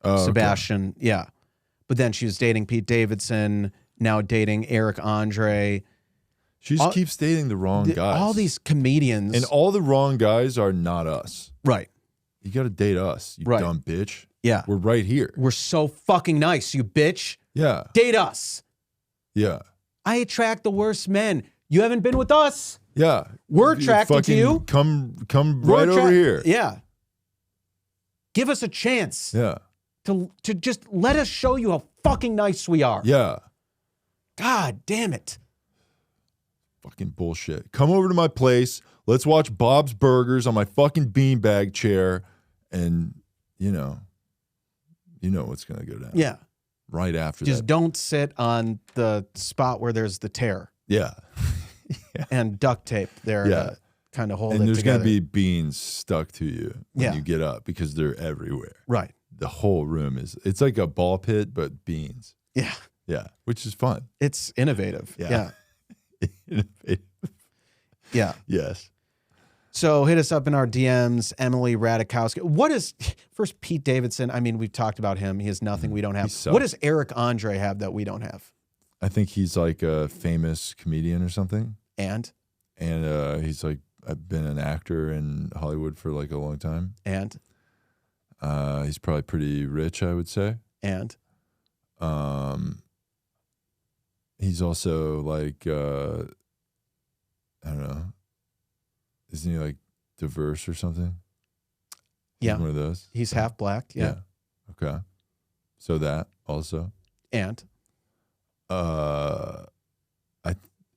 Oh, okay. Sebastian. Yeah, but then she was dating Pete Davidson. Now dating Eric Andre. She just keeps dating the wrong guys. All these comedians, and all the wrong guys are not us. right? You got to date us, you Right. dumb bitch. Yeah, We're right here. we're so fucking nice, you bitch. Yeah. Date us. Yeah. I attract the worst men. You haven't been with us. Yeah. We're attracted to fucking you. Come We're right over here. Yeah. Give us a chance Yeah. to just let us show you how fucking nice we are. Yeah. God damn it. Fucking bullshit. Come over to my place. Let's watch Bob's Burgers on my fucking beanbag chair, and you know what's gonna go down. Yeah. Right after Just that. don't sit on the spot where there's the tear Yeah. and duct tape there Yeah. to kind of hold And it there's together. gonna be beans stuck to you when Yeah. you get up because they're everywhere. right. The whole room it's like a ball pit, but beans. Yeah. Yeah. Which is fun. It's innovative. Yeah. Yeah. Yes. So hit us up in our DMs, Emily Ratajkowski. What is first Pete Davidson? I mean, we've talked about him. He has nothing we don't have. sucks. What does Eric Andre have that we don't have? I think he's like a famous comedian or something. And And he's like, I've been an actor in Hollywood for like a long time. and He's probably pretty rich, I would say. And he's also like, I don't know. Isn't he like diverse or something? yeah, He's one of those. he's half black. Yeah. Okay. So that also. And I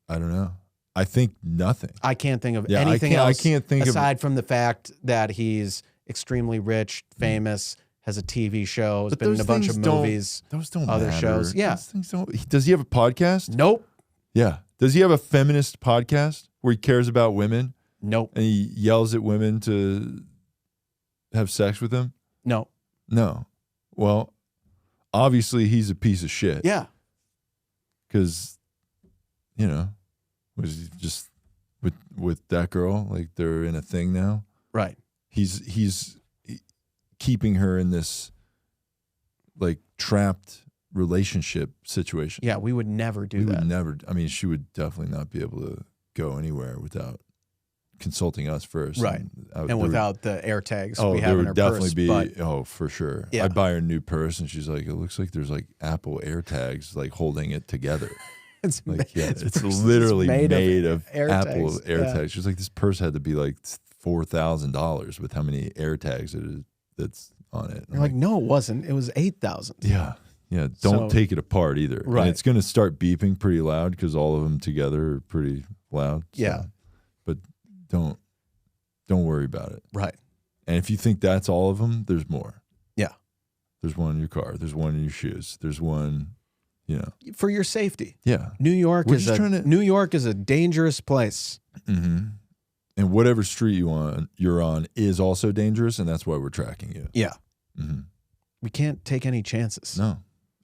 don't know. I think nothing. I can't think of Yeah, anything else I can't think aside from the fact that he's extremely rich, famous, has a TV show, has But been in those a bunch of things don't- movies. Those don't Other matter. shows, yeah. Those things don't. Does he have a podcast? Nope. Yeah. Does he have a feminist podcast where he cares about women Nope. and he yells at women to have sex with them? No. No. Well, obviously he's a piece of shit. Yeah. Because, was he just with that girl? Like they're in a thing now. Right. He's keeping her in this like trapped relationship situation. Yeah, we would never do We that. would never. I mean, she would definitely not be able to go anywhere without consulting us first, Right. And without the air tags we there have in would our definitely purse. be. But For sure. Yeah. I'd buy her a new purse, and she's like, "It looks like there's like Apple air tags like holding it together." it's Like, yeah, it's purse is literally made of air Apple tags. air Yeah. tags. She's like, this purse had to be like $4,000 with how many air tags that's on it. You're like, no, it wasn't. It was 8,000. yeah. Yeah, don't So- take it apart either. Right. And it's going to start beeping pretty loud because all of them together are pretty loud. So- Yeah. But don't worry about it. Right. And if you think that's all of them, there's more. Yeah. There's one in your car. There's one in your shoes. There's one, For your safety. Yeah. New York We're is just trying to- New York is a dangerous place. Mm-hmm. And whatever street you're on is also dangerous, and that's why we're tracking you. Yeah. Mm-hmm. We can't take any chances. No.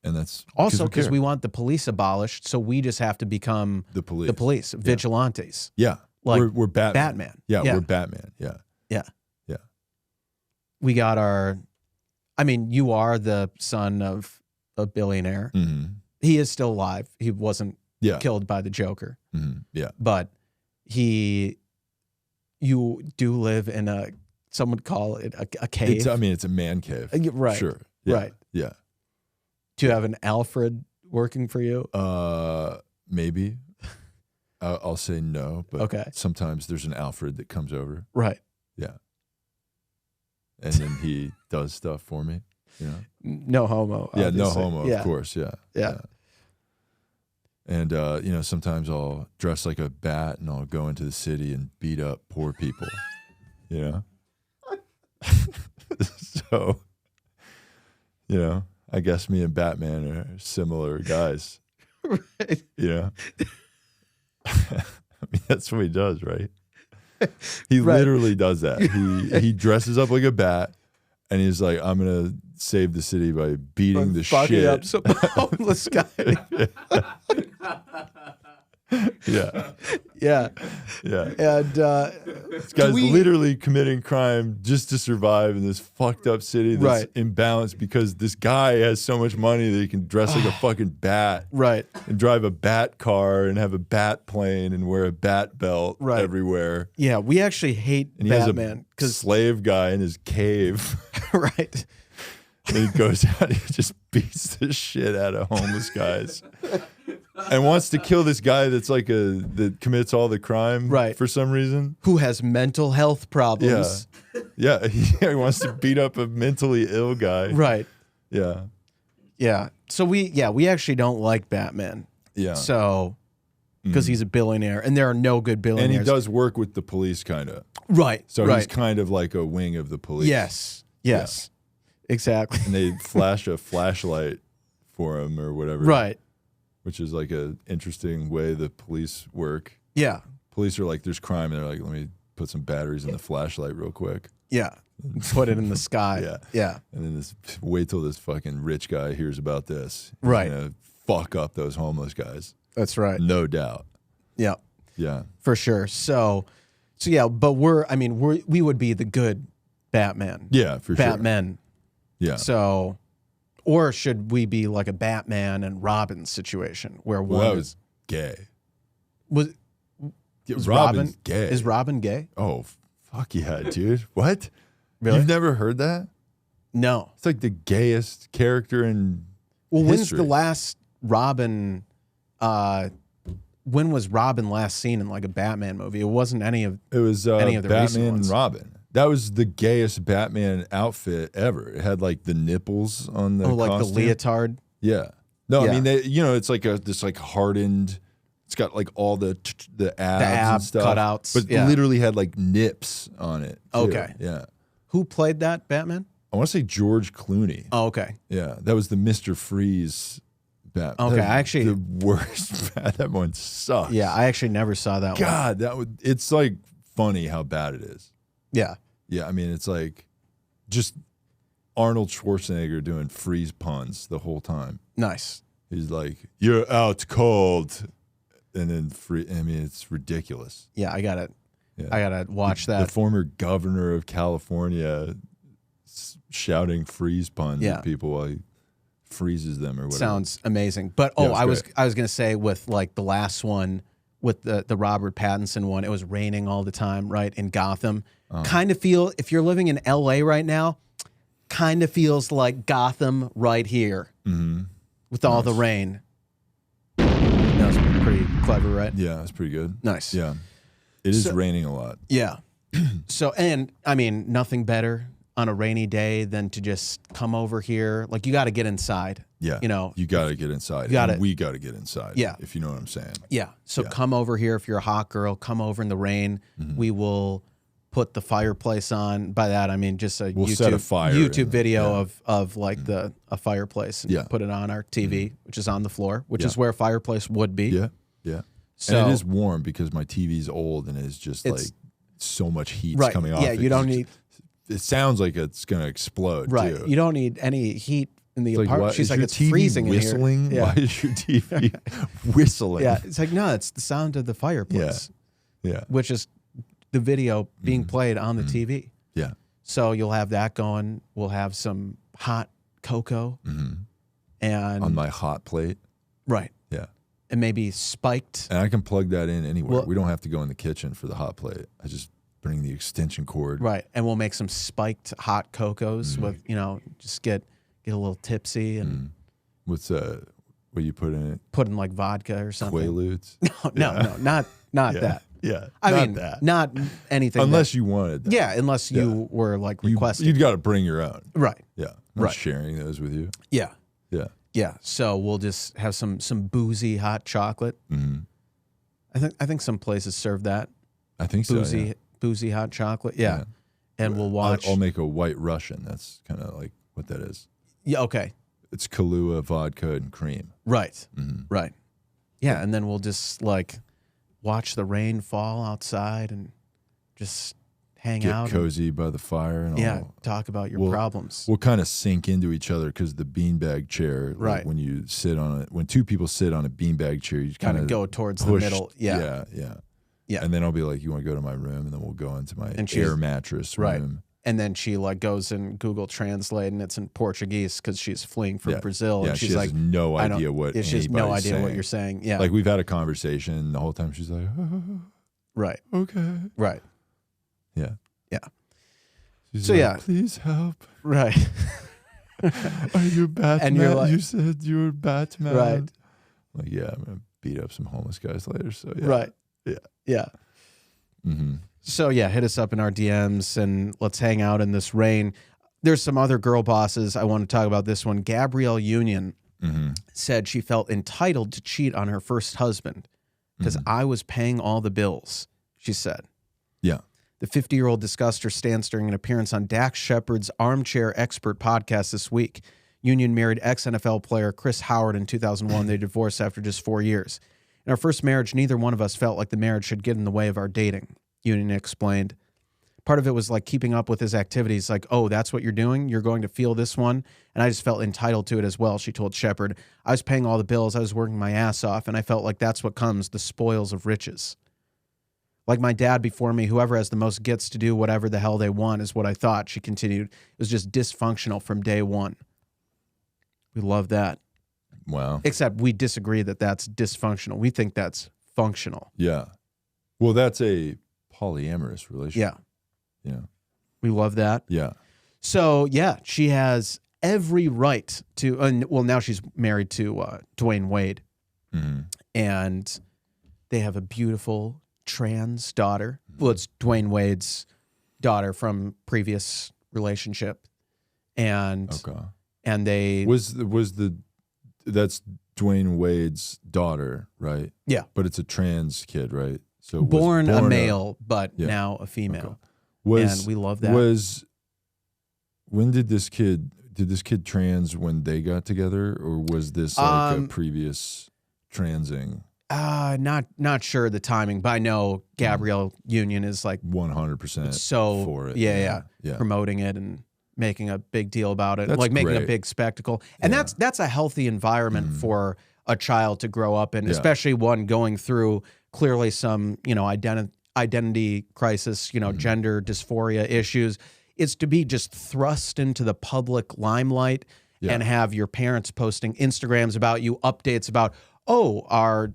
And that's Also, because care. we want the police abolished, so we just have to become the police. vigilantes. Yeah. Like we're Batman. Batman. Yeah, Yeah. we're Batman. Yeah. Yeah. Yeah. We got you are the son of a billionaire. Mm-hmm. He is still alive. He wasn't Yeah. killed by the Joker. Mm-hmm. Yeah. But you do live in some would call it a cave. It's a man cave. Right. Sure. Yeah. Right. Yeah. Do you have an Alfred working for you? Maybe. I'll say no, but Okay. sometimes there's an Alfred that comes over. Right. Yeah. And then he does stuff for me, No homo. Yeah, no obviously. homo, Yeah. of course, yeah. Yeah. And, sometimes I'll dress like a bat and I'll go into the city and beat up poor people, So, I guess me and Batman are similar guys, Right. I mean, that's what he does, right? He Right. literally does that. He dresses up like a bat and he's like, I'm going to save the city by beating the Fucking shit. up some homeless guy. Yeah. Yeah. Yeah. And This guy's we- literally committing crime just to survive in this fucked up city that's Right. imbalanced because this guy has so much money that he can dress like a fucking bat right. and drive a bat car and have a bat plane and wear a bat belt Right. everywhere. Yeah, we actually hate And he Batman has a because slave guy in his cave. right. And he goes out and he just beats the shit out of homeless guys. And wants to kill this guy that commits all the crime Right. for some reason. Who has mental health problems? Yeah, he wants to beat up a mentally ill guy. Right. Yeah, Yeah. So we actually don't like Batman. yeah. So because he's a billionaire and there are no good And billionaires. he does work with the police, kind of. Right. So right. he's kind of like a wing of the police. Yes. Yes. Exactly. And they flash a flashlight for him or whatever. Right. Which is like a interesting way the police work. Yeah. Police are like, there's crime, and they're like, let me put some batteries in the flashlight real quick. Yeah. Put it in the sky. Yeah. Yeah. And then wait till this fucking rich guy hears about this. He's Right. gonna fuck up those homeless guys. That's right. No doubt. Yeah. Yeah. For sure. So yeah, but we would be the good Batman. Yeah, for sure. Batman. Yeah. So, or should we be like a Batman and Robin situation where Well, one that was gay. was Yeah, is Robin's Robin gay. Is Robin gay? Oh, fuck yeah, dude. What? Really? You've never heard that? No. It's like the gayest character in When's history. the last Robin? When was Robin last seen in like a Batman movie? It wasn't any of. It was any of the recent Batman and ones. Robin. That was the gayest Batman outfit ever. It had like the nipples on the like costume. the leotard. Yeah. No, Yeah. I mean, it's like this like hardened. It's got like all the abs ab and stuff, cutouts, but yeah. literally had like nips on it. Too. Okay. Yeah. Who played that Batman? I want to say George Clooney. Oh, okay. Yeah, that was the Mr. Freeze Batman. Okay, That was I actually- the worst. That one sucks. Yeah, I actually never saw that one. God, it's like funny how bad it is. Yeah. Yeah, I mean, it's like just Arnold Schwarzenegger doing freeze puns the whole time. Nice. He's like, "You're out cold," and then I mean, it's ridiculous. Yeah, I gotta Yeah. watch The that. former governor of California shouting freeze puns Yeah. at people while he freezes them or whatever. Sounds amazing. But Yeah, I it's was gonna say with like the last one with the Robert Pattinson one, it was raining all the time, right? In Gotham. Kind of feel if you're living in LA right now, kind of feels like Gotham right here. With all the rain. That was pretty clever, right? Yeah, it's pretty good. Nice. Yeah. It is raining a lot. Yeah. So, and I mean, nothing better on a rainy day than to just come over here. Like, you got to get inside. Yeah. You know, You got to get inside. You gotta- and we got to get inside. Yeah. If you know what I'm saying. yeah. So, Yeah. come over here if you're a hot girl. Come over in the rain. We will put the fireplace on. By that, I mean just a We'll set a fire YouTube in- video yeah. of like a fireplace and Yeah. put it on our TV, which is on the floor, which Yeah. is where a fireplace would be. Yeah. Yeah. So, and it is warm because my TV's old and it's just It's- like so much heat's right. coming off. Yeah, it. you don't need It sounds like it's going to explode. right. Too. You don't need any heat in the It's like, apartment. why- She's is like, your it's TV freezing whistling? in here. Why is your TV whistling? Yeah, it's like, no, it's the sound of the fireplace, Yeah. which is the video being played on the TV. Yeah. So you'll have that going. We'll have some hot cocoa and On my hot plate. right, Yeah. and maybe spiked. And I can plug that in anywhere. Well- We don't have to go in the kitchen for the hot plate. I just bring the extension cord. Right, and we'll make some spiked hot cocos with just get a little tipsy and What's what you put in it? put in like vodka or something. Quaaludes? No, not Yeah. that. Yeah. I not mean, that. not anything. Unless you wanted that. yeah, unless you were like requesting. You'd got to bring your own. Right. Yeah. I'm Right. sharing those with you. Yeah. Yeah. Yeah. So we'll just have some boozy hot chocolate. Mm-hmm. I think some places serve that I think so. boozy Yeah. boozy hot chocolate. Yeah. Yeah. And we'll watch. I'll make a white Russian. That's kind of like what that is. Yeah. Okay. It's Kahlua, vodka, and cream. Right. Mm-hmm. Right. Yeah. And then we'll just like watch the rain fall outside and just hang Get out. and- cozy by the fire and yeah. all. Talk about your We'll- problems. We'll kind of sink into each other because the beanbag chair, like Right. when you sit on it, when two people sit on a beanbag chair, you Kind kind of go towards the push, middle. Yeah. yeah, yeah, Yeah. And then I'll be like, "You want to go to my room?" And then we'll go into my And she's- air mattress Right. room. And then she like goes and Google Translate and it's in Portuguese because she's fleeing from Yeah. Brazil. Yeah, and she's she like, has no I don't- idea what yeah, she has no anybody's idea what saying. you're saying. Yeah. Like we've had a conversation, and the whole time she's like, right. "Okay, Right. yeah, Yeah. She's So, like, yeah. please help. Right. Are you Batman? And you're like- you said you were Batman, Right. I'm like, yeah, I'm gonna beat up some homeless guys later. So yeah, Right. Yeah. Yeah. Mm-hmm. So yeah, hit us up in our DMs and let's hang out in this rain. There's some other girl bosses. I want to talk about this one. Gabrielle Union Mm-hmm. said she felt entitled to cheat on her first husband because I was paying all the bills, she said. Yeah. The 50-year-old discussed her stance during an appearance on Dax Shepard's Armchair Expert podcast this week. Union married ex-NFL player Chris Howard in 2001. They divorced after just 4 years. In our first marriage, neither one of us felt like the marriage should get in the way of our dating, Union explained. Part of it was like keeping up with his activities, like, oh, that's what you're doing? You're going to feel this one? And I just felt entitled to it as well, she told Shepard. I was paying all the bills. I was working my ass off, and I felt like that's what comes, the spoils of riches. Like my dad before me, whoever has the most gets to do whatever the hell they want is what I thought, she continued. It was just dysfunctional from day one. We love that. Wow. Except we disagree that that's dysfunctional. We think that's functional. Yeah. Well, that's a polyamorous relationship. Yeah. Yeah. We love that. Yeah. So yeah, she has every right to. Well, now she's married to Dwayne Wade, and they have a beautiful trans daughter. Well, it's Dwayne Wade's daughter from previous relationship, and they that's Dwayne Wade's daughter, right? Yeah, but it's a trans kid, right? So born a male, but now a female. And we love that. When did this kid trans when they got together, or was this like a previous transing? Not sure of the timing, but I know Gabrielle Union is like 100% so for it. Yeah, promoting it and making a big deal about it, That's like making great. a big spectacle. And that's a healthy environment for a child to grow up in, especially one going through clearly some, identity crisis, gender dysphoria issues. It's to be just thrust into the public limelight and have your parents posting Instagrams about you, updates about, oh, our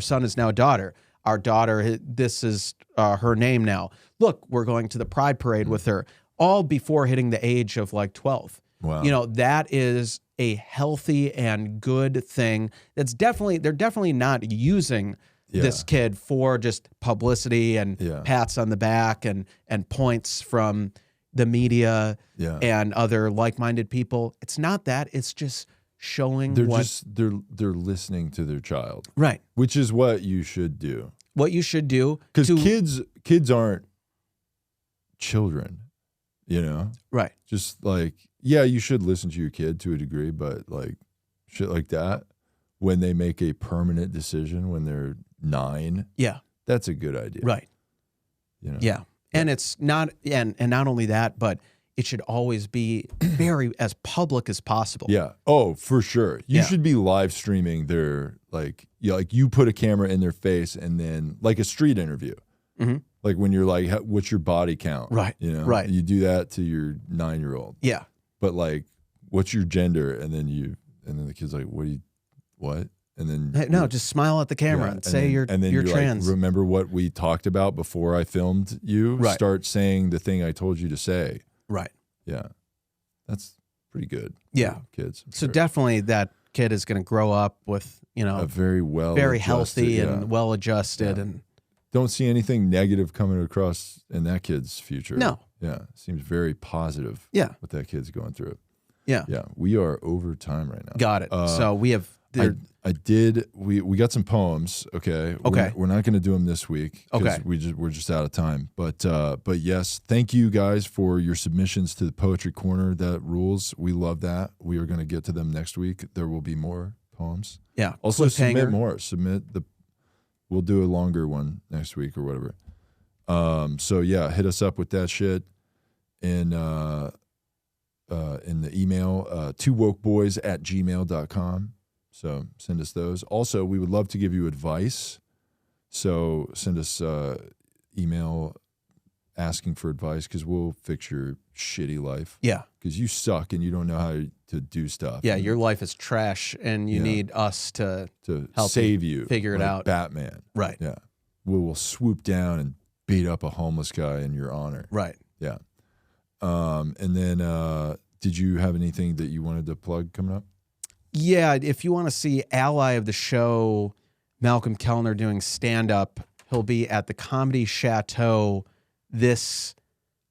son is now a daughter. Our daughter, this is her name now. Look, we're going to the Pride Parade with her, all before hitting the age of like 12. Wow. That is a healthy and good thing. They're definitely not using this kid for just publicity and pats on the back and points from the media and other like-minded people. It's not that. It's just showing they're listening to their child, right? Which is what you should do. What you should do, because kids aren't children, right? Just like you should listen to your kid to a degree, but like shit like that, when they make a permanent decision when they're 9, that's a good idea, right? And it's not, and not only that, but it should always be very as public as possible. Yeah. Oh, for sure. You should be live streaming their like you put a camera in their face and then like a street interview. Like when you're like, what's your body count? Right. Right. You do that to your 9-year-old. Yeah. But like, what's your gender? And then the kid's like, what? And then no, just smile at the camera and say you're trans. Like, remember what we talked about before I filmed you? Right. Start saying the thing I told you to say. Right. Yeah. That's pretty good. Yeah. Kids. So definitely that kid is going to grow up with, a very healthy and well adjusted and don't see anything negative coming across in that kid's future. No. Yeah. Seems very positive. Yeah. What that kid's going through. Yeah. Yeah. We are over time right now. Got it. So we have we got some poems. Okay. Okay. We're not going to do them this week. Okay. We're just out of time. But yes, thank you guys for your submissions to the Poetry Corner. That rules. We love that. We are going to get to them next week. There will be more poems. Yeah. Also submit more. We'll do a longer one next week or whatever. So yeah, hit us up with that shit in the email, twowokeboys@gmail.com. So send us those. Also, we would love to give you advice. So send us email asking for advice because we'll fix your shitty life. Yeah. Because you suck and you don't know how to do stuff. Yeah, your life is trash and you need us to help save you. Figure it out. Batman. Right. Yeah. We will swoop down and beat up a homeless guy in your honor. Right. Yeah. And then did you have anything that you wanted to plug coming up? Yeah, if you want to see ally of the show, Malcolm Kellner doing stand-up, he'll be at the Comedy Chateau this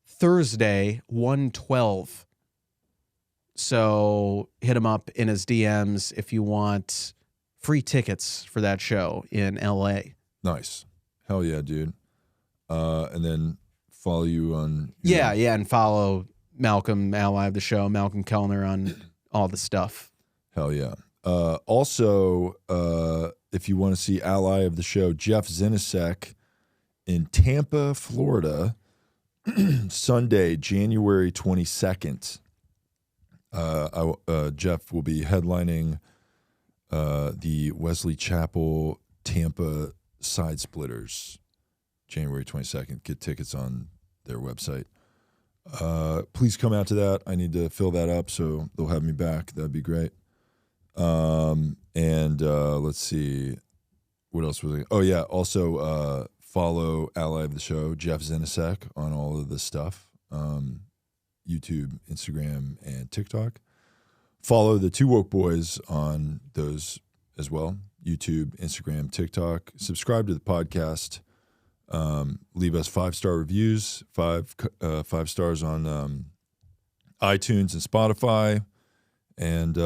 Thursday, 1/12. So hit him up in his DMs if you want free tickets for that show in LA. Nice. Hell yeah, dude. And then follow you on... and follow Malcolm, ally of the show, Malcolm Kellner on all the stuff. Hell yeah. Also, if you want to see ally of the show, Jeff Zinasek in Tampa, Florida, Sunday, January 22nd. Jeff will be headlining the Wesley Chapel Tampa Side Splitters, January 22nd. Get tickets on their website. Please come out to that. I need to fill that up, so they'll have me back. That'd be great. Let's see. What else was I? Oh, yeah. Also, follow ally of the show, Jeff Zinasek, on all of this stuff. YouTube, Instagram, and TikTok. Follow the Two Woke Boys on those as well. YouTube, Instagram, TikTok. Subscribe to the podcast. Leave us 5-star reviews, five stars on iTunes and Spotify, and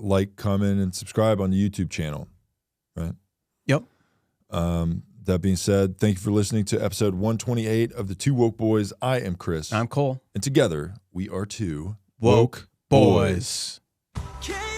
like, comment, and subscribe on the YouTube channel. Right? Yep. That being said, thank you for listening to episode 128 of the Two Woke Boys. I am Chris. I'm Cole. And together, we are two Woke Boys. Can't